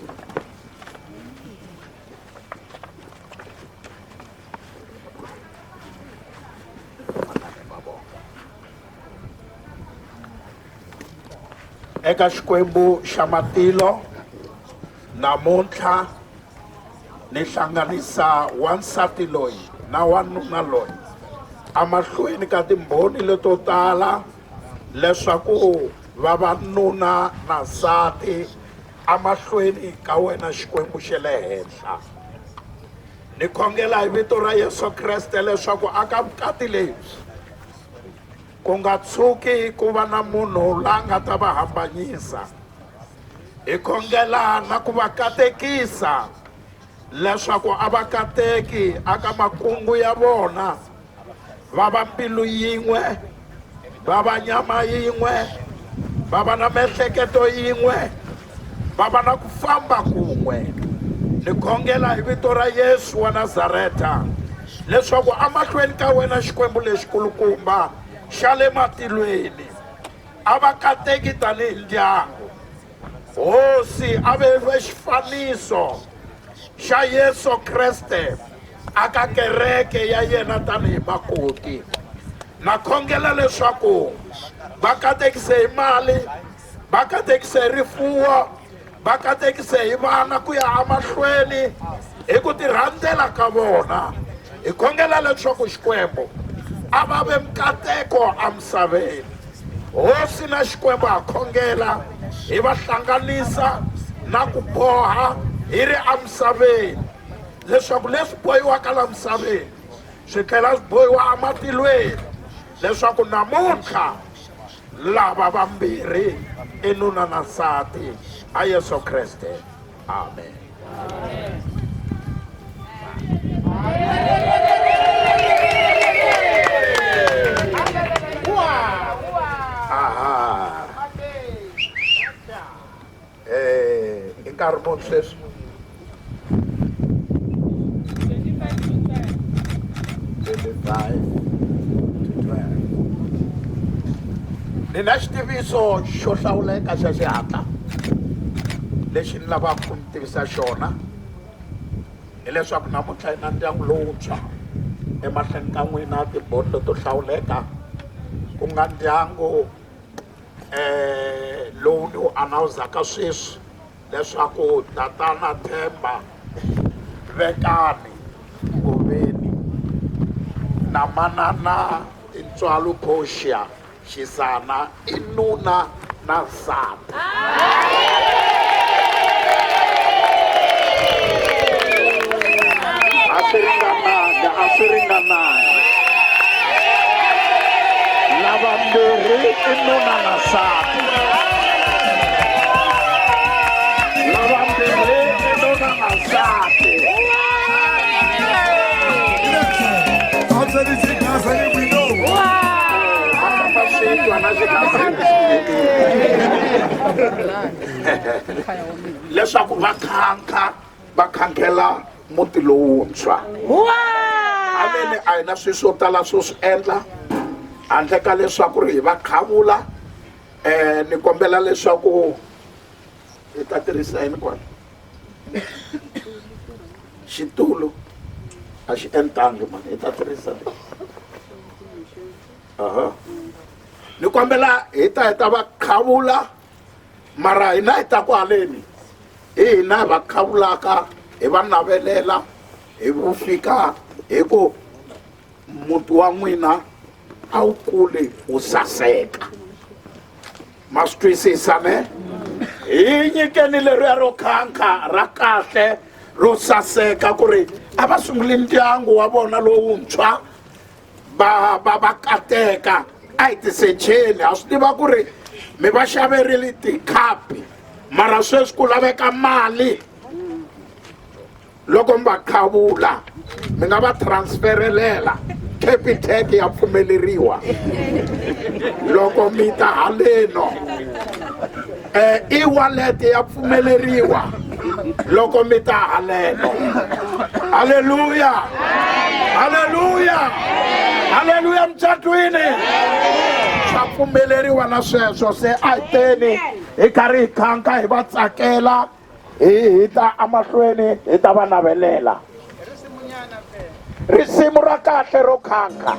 Eka Xikwembu xa matilo namuntlha ni hlanganisa wansati loyi na wanuna loyi amahlweni ka timbhoni leto tala leswaku vavanuna na nsati amahlweni ka wena Xikwembu xa le henhla. Ni khongela hi vito ra Yesu Kreste leswaku aka vukati lebyi ku nga tshuki ku va na munhu la nga ta va hambanyisa. Hi khongela na ku va katekisa leswaku a va kateki aka makungu ya vona, va va mbilu yin'we, va va nyama yin'we, va va na miehleketo yin'we, va va na ku famba kun'we. Ni khongela hi vito ra Yesu wa Nazareta leswaku amahlweni ka wena Xikwembu lexikulukumba xa le matilweni a va kateki tanihi ndyangu. Hosi a ve xifaniso xa Yesu Kreste aka kereke ya yena tanihi makoti. Na khongela leswaku va katekise hi mali, va katekise hi rifuwo, va katekise hi vana ku ya amahlweni hi ku tirhandzela ka vona. Hi khongela leswaku Xikwembu a va ve mikateko amisaveni. Hosi na Xikwembu ha khongela hi va hlanganisa na ku boha hi ri amisaveni leswaku leswi bohiwaka la misaveni swi tlhela swi bohiwa ematilweni, leswaku namuntlha lava vambirhi i nuna na nsati a Yesu Kreste. Amen. Aha. Nkarhi muni sweswi? 25 to 12. Ni na xitiviso xo hlawuleka xa xihatla lexi ni lavaka ku mi tivisa xona hileswaku namuntlha hi na ndyangu lowuntshwa emahlweni ka n'wina, timbhoni leto hlawuleka ku nga ndyangu lowu ni wu anawuzaka sweswi leswaku tatana Themba Vekani Ngoveni na manana Tintswalo Phosha Shisana i nuna na nsati. asiringananga lavambirhi I nuna na nsati lavambirhi I nuna na nsati leswaku va khankela muti lowuntshwa haleni a hi na swilo swo tala swo swi endla handle ka leswaku ri hi va khavula ni kombela leswaku hi ta tirhisa yini kwala xitulu a xi entangi mani hi ta tirhisa ni kombela hi ta va khavula mara hina hi ta ku haleni hina hi va khavulaka hi va navelela hi vufika hi ku muti wa n'wina a wu kuli wu saseka ma swi twisisa ne hi nyikeni leriya ro khankha ra kahle ro saseka ku ri a va sunguli ndyangu wa vona lowuntshwa va kateka a hi tisecheni ha swi tiva ku ri mi va xaverile tikhapi mara sweswi ku laveka mali loko mi va khavula mi nga va transferelela Capitec ya pfumeleriwa loko mi ta haleno e-wallet ya pfumeleriwa loko mi ta haleno haleluya haleluya haleluya mcatwini swa pfumeleriwa na sweswo se a teni hi karhi hi khanka hi va tsakela hi ta amahlweni hi ta va navelela risimu ra kahle ro khanka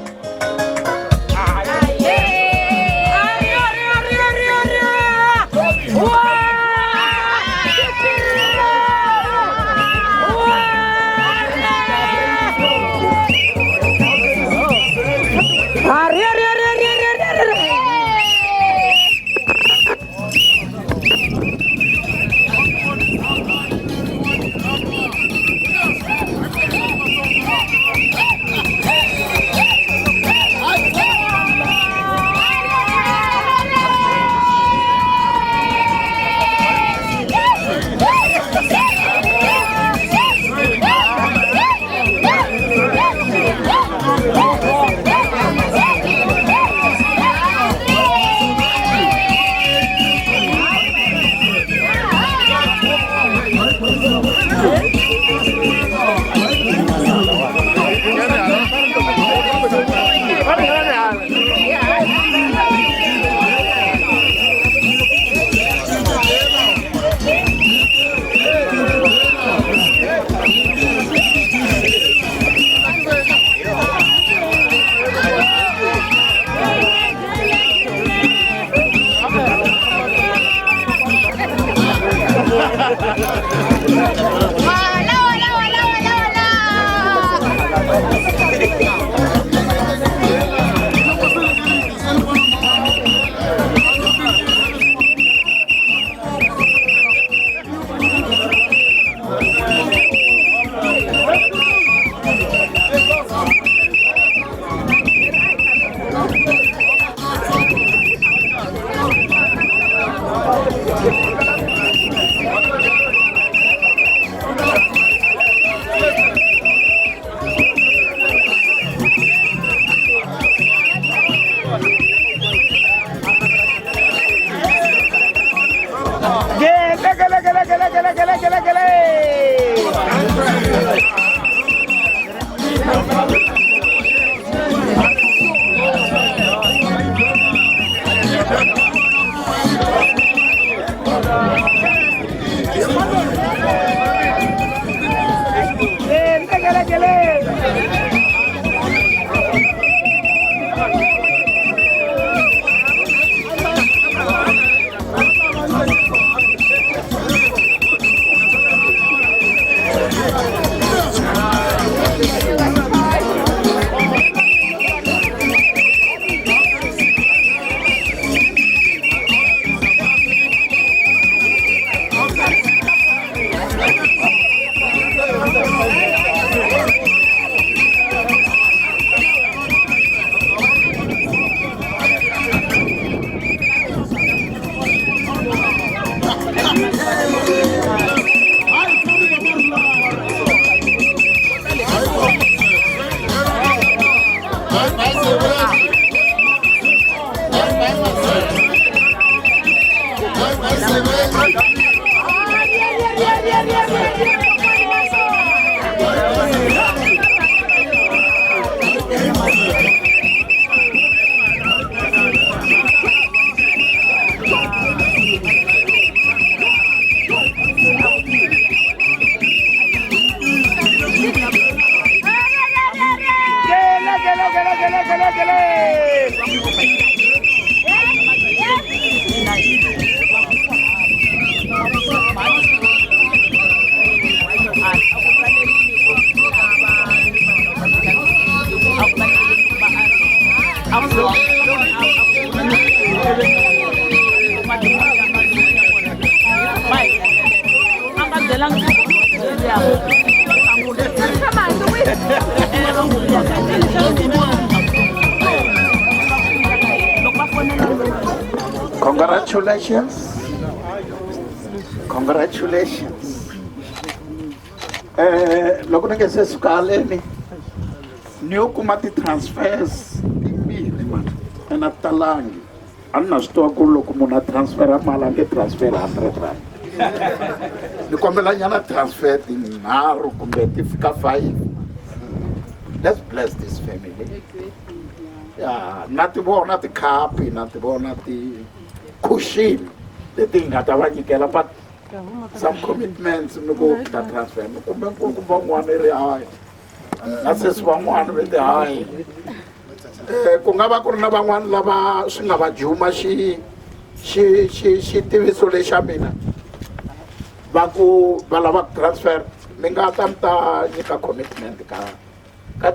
Congratulations. Congratulations. Loko ni se sukaleni ni u kuma ti-transfers timbirhi mani ena talangi a ni na swi tiva ku loko munhu a transfera mali a nge transfer 100 rand ni kombela nyana transfer tinharhu kumbe ti fika 5. Let's bless this family. Ya na ti vona tikhapi na ti vona ti-cushion leti hi nga ta va nyikela but some commitments ni ku ta transfer ni kumbe nkulukumba n'wana i ri hayi na sesi van'wana ve ti hayi ku nga va ku ri na van'wana lava swi nga va juma xitiviso lexa mina va ku va lava ku transfer mi nga ta mi ta nyika commitment ka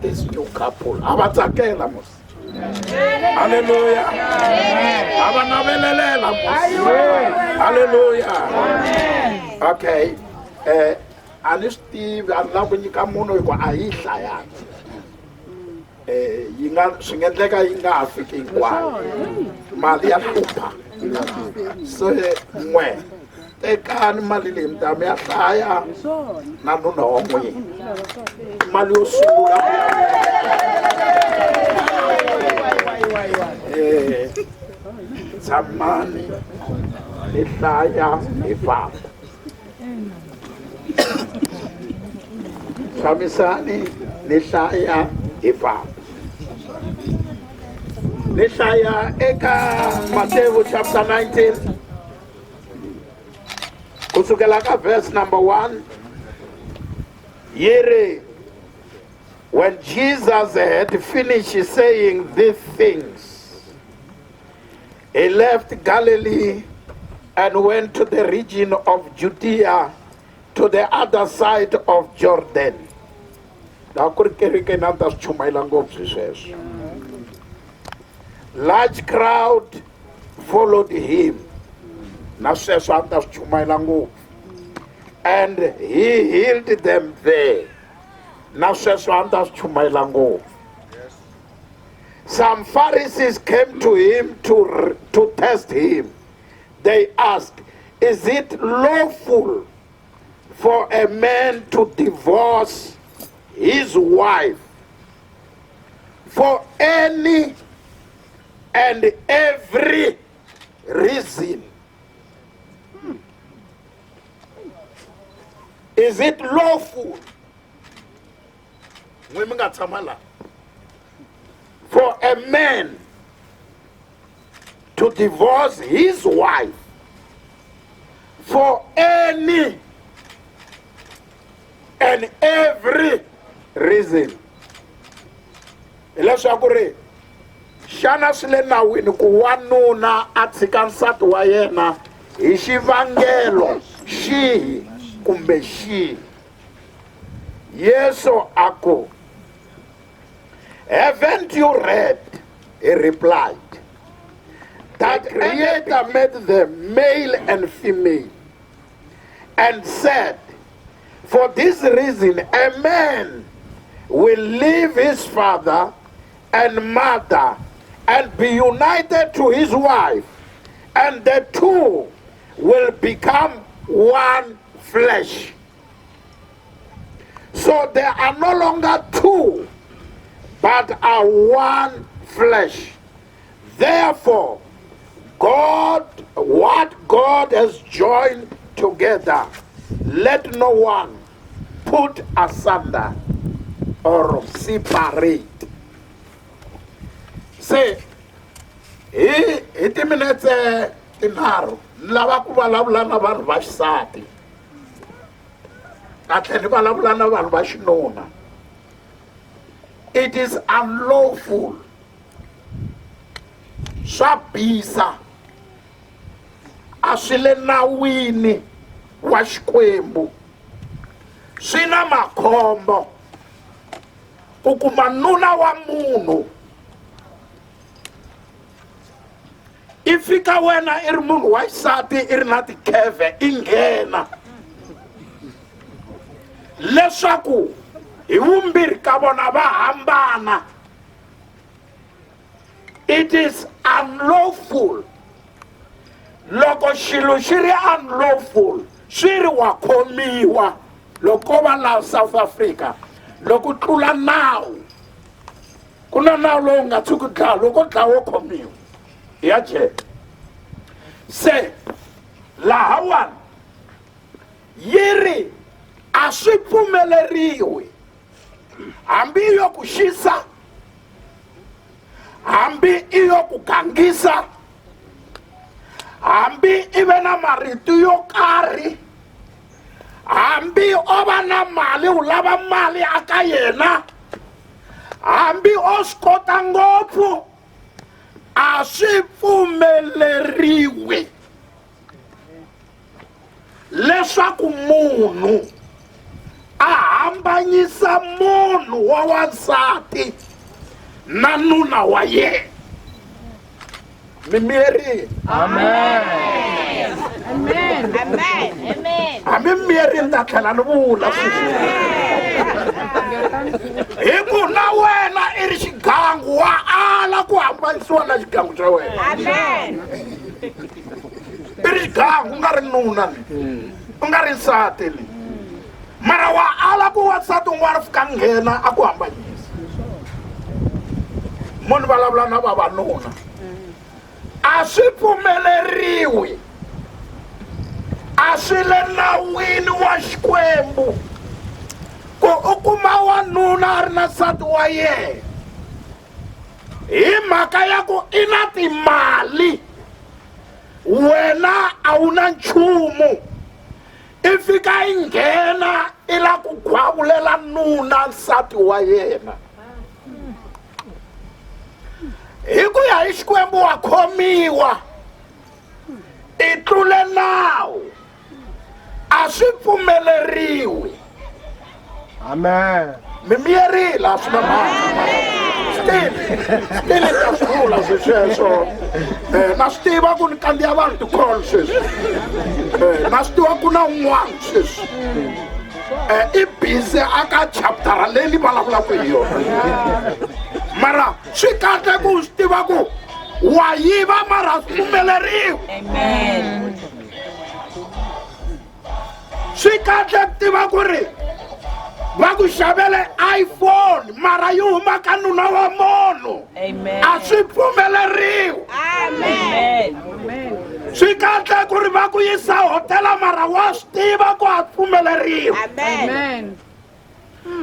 this new couple a va tsakela mos. Hallelujah. Ava navelelela mos. Hallelujah. Okay. A ni swi tivi a ni lava ku nyika munhu hi ku a yi hlayanga yi nga swi nga endleka yi nga ha fiki hinkwayo mali ya hlupha se n'we tekani mali leyi mi ta mi ya hlaya na nuna wa n'wina mali yo sungula tshamani ni hlaya hi famba tshamisani ni hlaya hi famba ni hlaya eka Matthew chapter 19 kusukela ka verse number 1 yiri when Jesus had finished saying these things, he left Galilee and went to the region of Judea to the other side of Jordan. Large crowd followed him. And he healed them there. Some Pharisees came to him to test him. They asked, is it lawful for a man to divorce his wife for any and every reason? Is it lawful for a man to divorce his wife for any and every reason? Ileswaku xana swi le nawini ku wanuna a tshika nsati wa yena hi xivangelo xihi kumbe xihi? Yesu ako, haven't you read? He replied, that Creator made them male and female and said, for this reason a man will leave his father and mother and be united to his wife, and the two will become one flesh. So they are no longer two, but are one flesh. Therefore, what God has joined together, let no one put asunder or separate. Se hi timinetse tinharhu lava ku vulavula na vanhu va xisati a tlhela ni vulavula na vanhu va xinuna. It is unlawful, swa bisa, a swi le nawini wa Xikwembu, swi na makhombo ku kuma nuna wa munhu i fika wena i ri munhu wa xisati i ri na tikheve i nghena leswaku hi vumbirhi ka vona va hambana. It is unlawful. Loko xilo xi ri unlawful swi ri wa khomiwa. Loko va laha South Africa loko tlula nawu ku na nawu lowu nga tshuki dlaya loko dlawa wo khomiwa ya jele. Se lahawani yi ri a swi pfumeleriwi hambi yo ku xisa, hambi iyo ku gangisa, hambi ive na marito yo karhi, hambi o va na mali u lava mali aka yena, hambi o swi kota ngopfu, a swi pfumeleriwi leswaku munhu a hambanyisa munhu wa wansati na nuna wa yena. Mimiri. Amen. Amen. Amen. Amen. Amimiri nda tlhela ni vula hi ku na wena i ri xigangu wa ala ku hambanisiwa na xigangu xa wena. Amen. I ri xigangu u nga ri nuna u nga ri nsati le mara wa ala ku wansati un'wana fika nghena a ku hambanyisa. Munhu vulavula na vavanuna a swi pfumeleriwi, a swi le nawini wa Xikwembu ku u kuma wanuna a ri na nsati wa yena hi mhaka ya ku i na timali wena a wu na nchumu, i fika i nghena i la ku khwavulela nuna nsati wa yena. Hi ku ya hi Xikwembu wa khomiwa, i tlule nawu, a swi pfumeleriwi. Amen. Mi miyerile a swi na mhaka. Stili ta swi vula sweswo. Na swi tiva ku ni kandziya vanhu ti-call sweswi. Na swi tiva ku na un'wana sweswi i busy aka chaptara leyi ni vulavulaka hi yona. Mara swi kahle ku swi tiva ku wa yiva mara swi pfumeleriwi. Amen. Swi kahle ku tiva ku ri va ku xavele iPhone mara yi huma ka nuna wa munhu. Amen. A swi pfumeleriwi. Amen. Swi kahle ku ri va ku yisa hotela mara wa swi tiva ku a pfumeleriwi. Amen.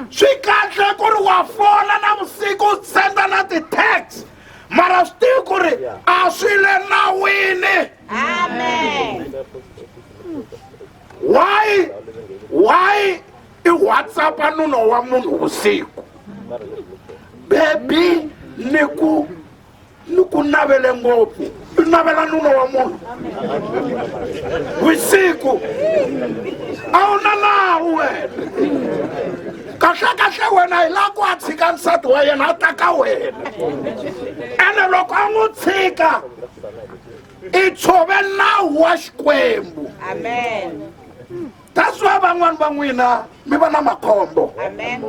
Swi kahle ku ri wa fola na vusiku senda na ti-text mara swi tivi ku ri a swi le nawini. Amen. Why i WhatsApp nuna wa munhu vusiku? Baby ni ku navele ngopfu, i navela nuna wa munhu vusiku a wu na nawu wena. Kahle wena hi la ku a tshika nsati wa yena a ta ka wena, ene loko a n'wi tshika i tshove nawu wa Xikwembu. Amen. That's why van'wana va n'wina mi va na makhombo. Amen.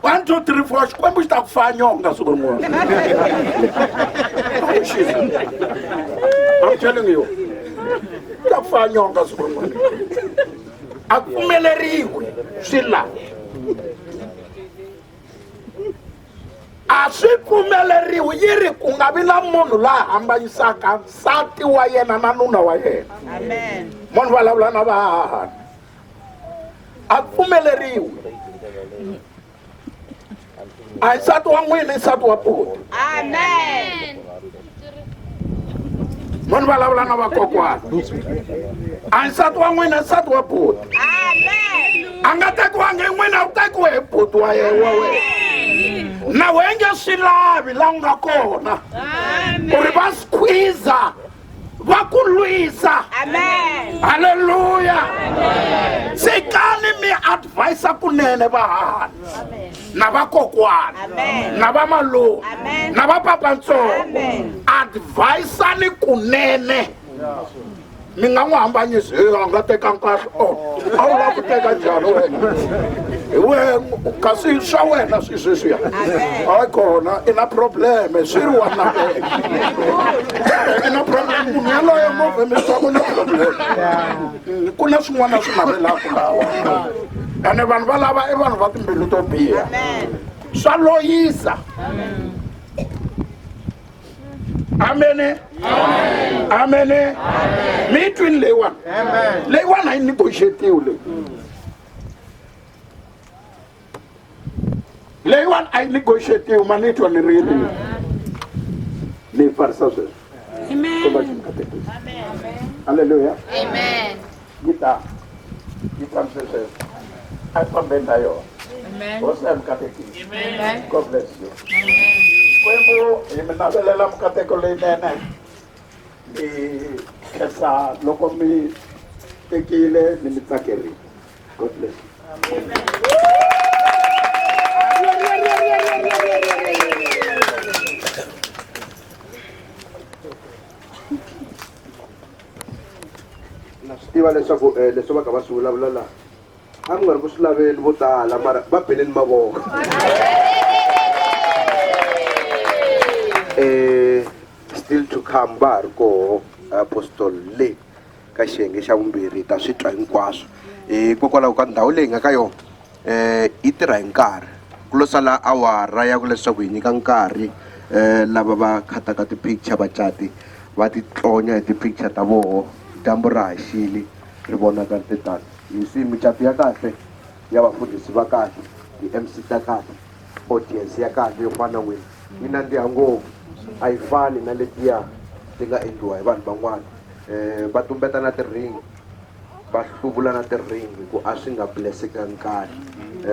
1 2 3 4 Xikwembu xi ta ku fa nyonga siku rin'wana. I'm telling you, ta ku fa nyonga siku rin'wana. A ku pfumeleriwi swi la. a swi pfumeleriwi yi ri ku nga vi na munhu laha hambanyisaka nsati wa yena na nuna wa yena. Munhu vulavula na vahahani a pfumeleriwi. A hi nsati wa n'wina i nsati wa buti. Munhu vulavula na vakokwana a hi nsati wa n'wina i nsati wa buti. A nga tekiwangi n'wina u tekiwe hi buti wa yena. Na wenge swi lavi la u nga kona ku ri va squeezer va ku lwisa. Haleluya. Tshikani mi advise kunene vahahani na vakokwana na vamalume na vapapantsongo. Advisani kunene. Mi nga n'wi hambanyisi a nga teka nkarhi a wu lava ku teka njhani wena kasi swa wena swi sweswiya hayi kona i na probleme swi ri wana i na probleme munhu yaloye movhe miswaku na probleme ku na swin'wana swi navelaka lawa ene vanhu va lava i vanhu va timbilu to biha swa loyisa. Amen. Amen. Me twin lewan. Lewan I negotiate you. Lewan I negotiate you. Man, to really. Le farsaus. Amen. Hallelujah. Amen. Gita. Gita says, I forbid you. Amen. Amen. God bless you. Kwembo imenabelela mkatekole nene kesa loko mi tekile ni mitakeri. God bless you. Nastiva leswo va ka va swi vulavula a mi nga ri ku swi laveni vo tala mara va beleni mavoko. Still to come bar ko apostol le ka xiyenge xa vumbirhi ta swi twa hinkwaswo hikokwalaho ka ndhawu leyi nga ka yona yi tirha hi nkarhi ku lo sala awara ya ku leswaku hi nyika nkarhi lava va khataka ti-picture vacati va ti tlonya hi ti-picture ta voho dyambu ra haxile ri vonaka ri titani hi si micato ya kahle ya vafundhisi va kahle ti-MC ta kahle audience ya kahle yo fana na n'wina yi nandziha ngopfu a yi fani na letiya ti nga endliwa hi vanhu van'wana va tumbeta na ti-ring va hluvula na ti-ring ku a swi nga blessekangi kahle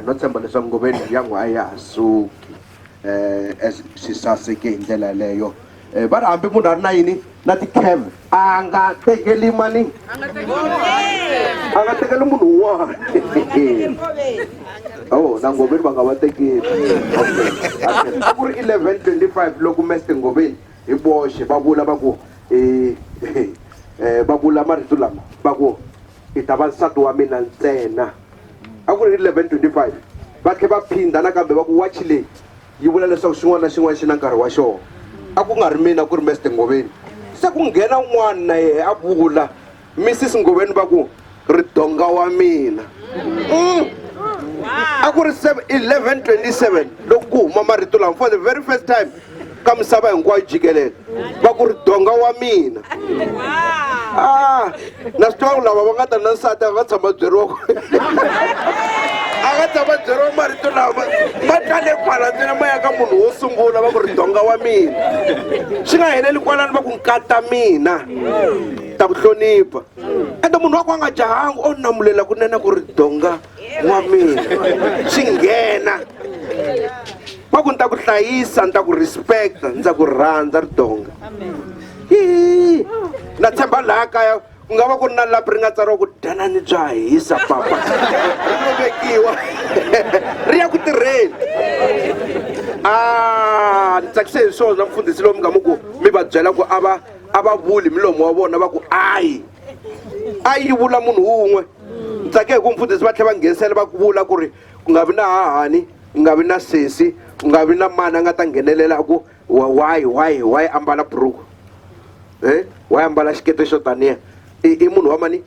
no tshemba leswaku ngoveni ya n'we a ya ha suki swi saseke hi ndlela yaleyo va ri hambi munhu a ri na yini na ti-cam a nga tekeli mani a nga tekeli munhu un'wana na ngoveni va nga va tekeli a ku ri 11:25 loko meste ngoveni hi boxe va vula va ku va vula marito lama va ku i ta va nsati wa mina ntsena a ku ri 11:25 va tlhe va phinda nakambe va ku watch leyi yi vula leswaku xin'wana na xin'wana xi na nkarhi wa xona a ku nga ri mina ku ri meste ngoveni se ku nghena un'wana na yehe a vula Mrs Ngoveni va ku ridonga wa mina a ku ri 11:27 loko ku huma marito lama for the very first time ka misava hinkwayo jikelele va ku ridonga wa mina na swi tiva lava va nga ta na nsati a nga tshama byeriwa a nga tshama byeriwa marito lama ma tlale kwala ntsena ma ya ka munhu wo sungula va ku ridonga wa mina swi nga heleli kwalani va ku nkata mina ta ku hlonipha ende munhu wa ku a nga jahangi o namulela kunene ku ridonga wa mina swi nghena va ku ni ta ku hlayisa ni ta ku respecta ndza ku rhandza ridonga na tshemba laha kaya ku nga va ku ri na lapi ri nga tsariwa ku danani bya hisa papa ri lo vekiwa ri ya ku tirheni ni tsakise hi swona mfundhisi lowu mi nga mu ku mi va byela ku a va vuli milomo wa vona va ku a yi vula munhu wun'we ni tsake hi ku mfundhisi va tlhela va nghenisela va ku vula ku ri ku nga vi na hahani ku nga vi na sesi ku nga vi na mani a nga ta nghenelela ku why ambala buruku why ambala xikete xo taniya i munhu wa mani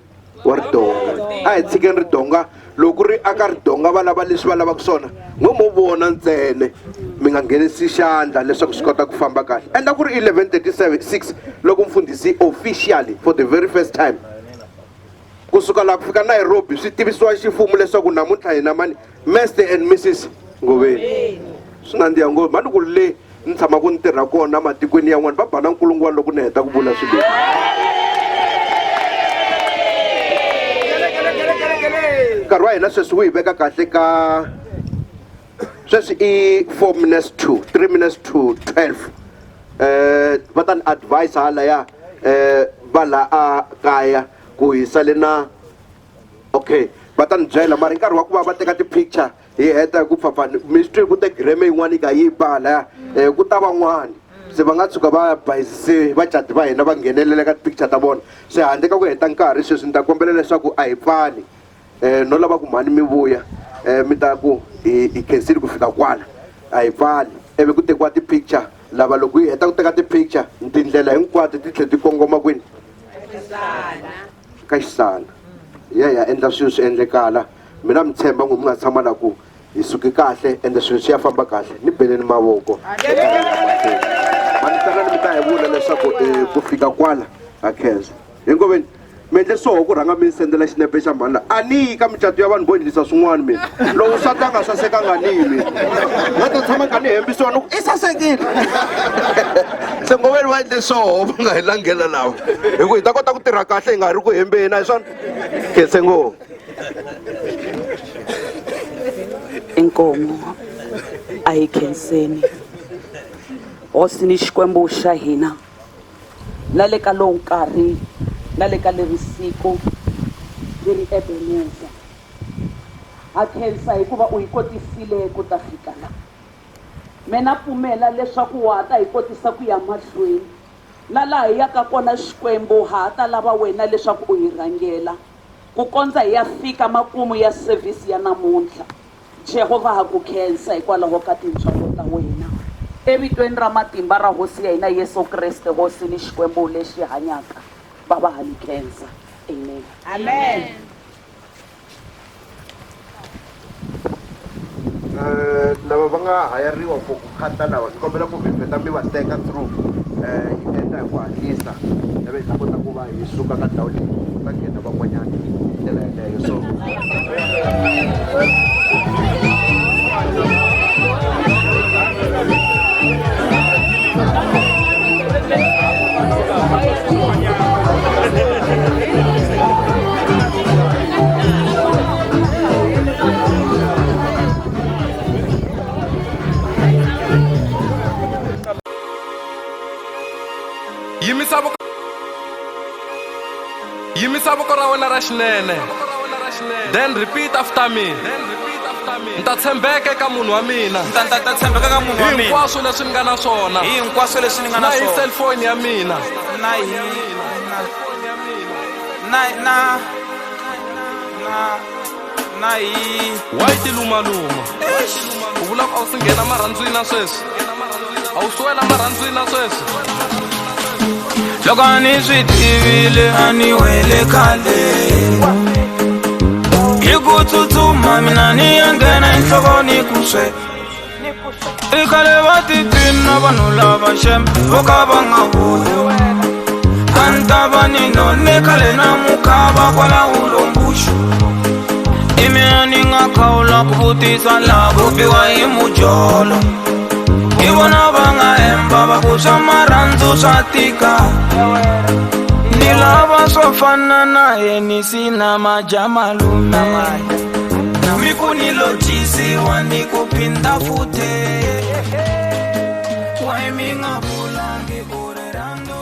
wa ridonga a hi tshikeni ridonga loko ri aka ridonga va lava leswi va lavaka swona n'we mo vona ntsene mi nga nghenisi xandla leswaku swi kota ku famba kahle. Endla ku ri 11:36 loko mfundhisi officially for the very first time kusuka laha ku fika Nairobi swi tivisiwa xifumu leswaku namuntlha hina mani Mr and Mrs Ngobeni. Swi nandziha ngopfu mani ku le ni tshama ku ni tirha kona matikweni yan'wana va bana nkulungwana loko ni heta ku vula swilo. Nkarhi wa hina sweswi wu hi veka kahle ka sweswi i 3 minutes to 12. Va ta ni advise halaya va la a kaya ku hi sale na okay va ta ni byela mara nkarhi wa ku va teka ti-picture hi heta ku pfapfani ministry ku te greme yin'wana yi nga yi pala ku ta van'wani se va nga tshuka va bayisise vacati va hina va nghenelela ka ti-picture ta vona se handle ka ku heta nkarhi sweswi ni ta kombela leswaku a hi pfali no lava ku mhani mi vuya mi ta ku hi khensile ku fika kwala a hi pfali ivi ku tekiwa ti-picture lava loko hi heta ku teka ti-picture tindlela hinkwato ti tlhela ti kongoma kwini ka xisana ya endla swilo swi endlekala mina mi tshemba n'wi mi nga tshama la ku hi suke kahle ende swilo swi ya famba kahle ni beleni mavoko mani tsanani mi ta hi vula leswaku ku fika kwala ha khensa hinkoveni mi endle swoho ku rhanga mi ni sendela xinepe xa mhani la a ni yi ka micato ya vanhu vo endlisa swin'wana mina lowu nsati a nga sasekanga ni yi mina nga ta tshama ka ni hembisiwa ni ku i sasekile se ngoveni va endle swoho va nga hi langela lawa hi ku hi ta kota ku tirha kahle hi nga ri ku hembeni a hi swona khense ngopfu inkomo a hi khenseni hosi ni xikwembu xa hina na le ka lowu nkarhi na le ka leri siku leri Ebeneza ha khensa hikuva u hi kotisile ku ta fika la mina pfumela leswaku wa ta hi kotisa ku ya mahlweni na laha hi yaka kona xikwembu ha ta lava wena leswaku u hi rhangela ku kondza hi ya fika makumu ya service ya namuntlha Jehova ha ku khensa hikwalaho ka tintswalo ta wena evitweni ra matimba ra hosi ya hina Yesu Kreste hosi ni xikwembu lexi hanyaka baba ha ni khensa amen Amen. lava va nga hayariwa for ku khata lava ni kombela ku vheta mi va teka through hi endla hi ku hatlisa ivi hi ta kota ku va hi suka ka ndhawu leyi va nghena van'wanyana hi ndlela yeleyo so yimisa voko ra wena ra xinene then repeat after me ni ta tshembeka eka munhu wa mina ta tshembeka ka munhu wa mina hinkwaswo leswi ni nga na swona hinkwaswo leswi ni nga na na hi swona cellphone ya mina na hi wa yi tilumaluma u vula ku a wu si nghena marhandzwini na sweswi a wu suwela marhandzwini na sweswi loko a ni swi tivile a ni wele khale hi ku tsutsuma mina ni ya nghena enhlokweni ku swe i khale va titwini na vanhu lava xembe vo ka va nga vuli a ni ta va ni none khale na mukhava kwala ulombuxo i mina ni nga khawula ku vutisa laha vo biwa hi mujolo hi vona va nga hemba va ku swa marhandzu swa tika ni lava swo fana na henisi na majamalume mi ku ni lotisiwa ni ku phinda futhe why mi nga vulangi ku ri rhandzu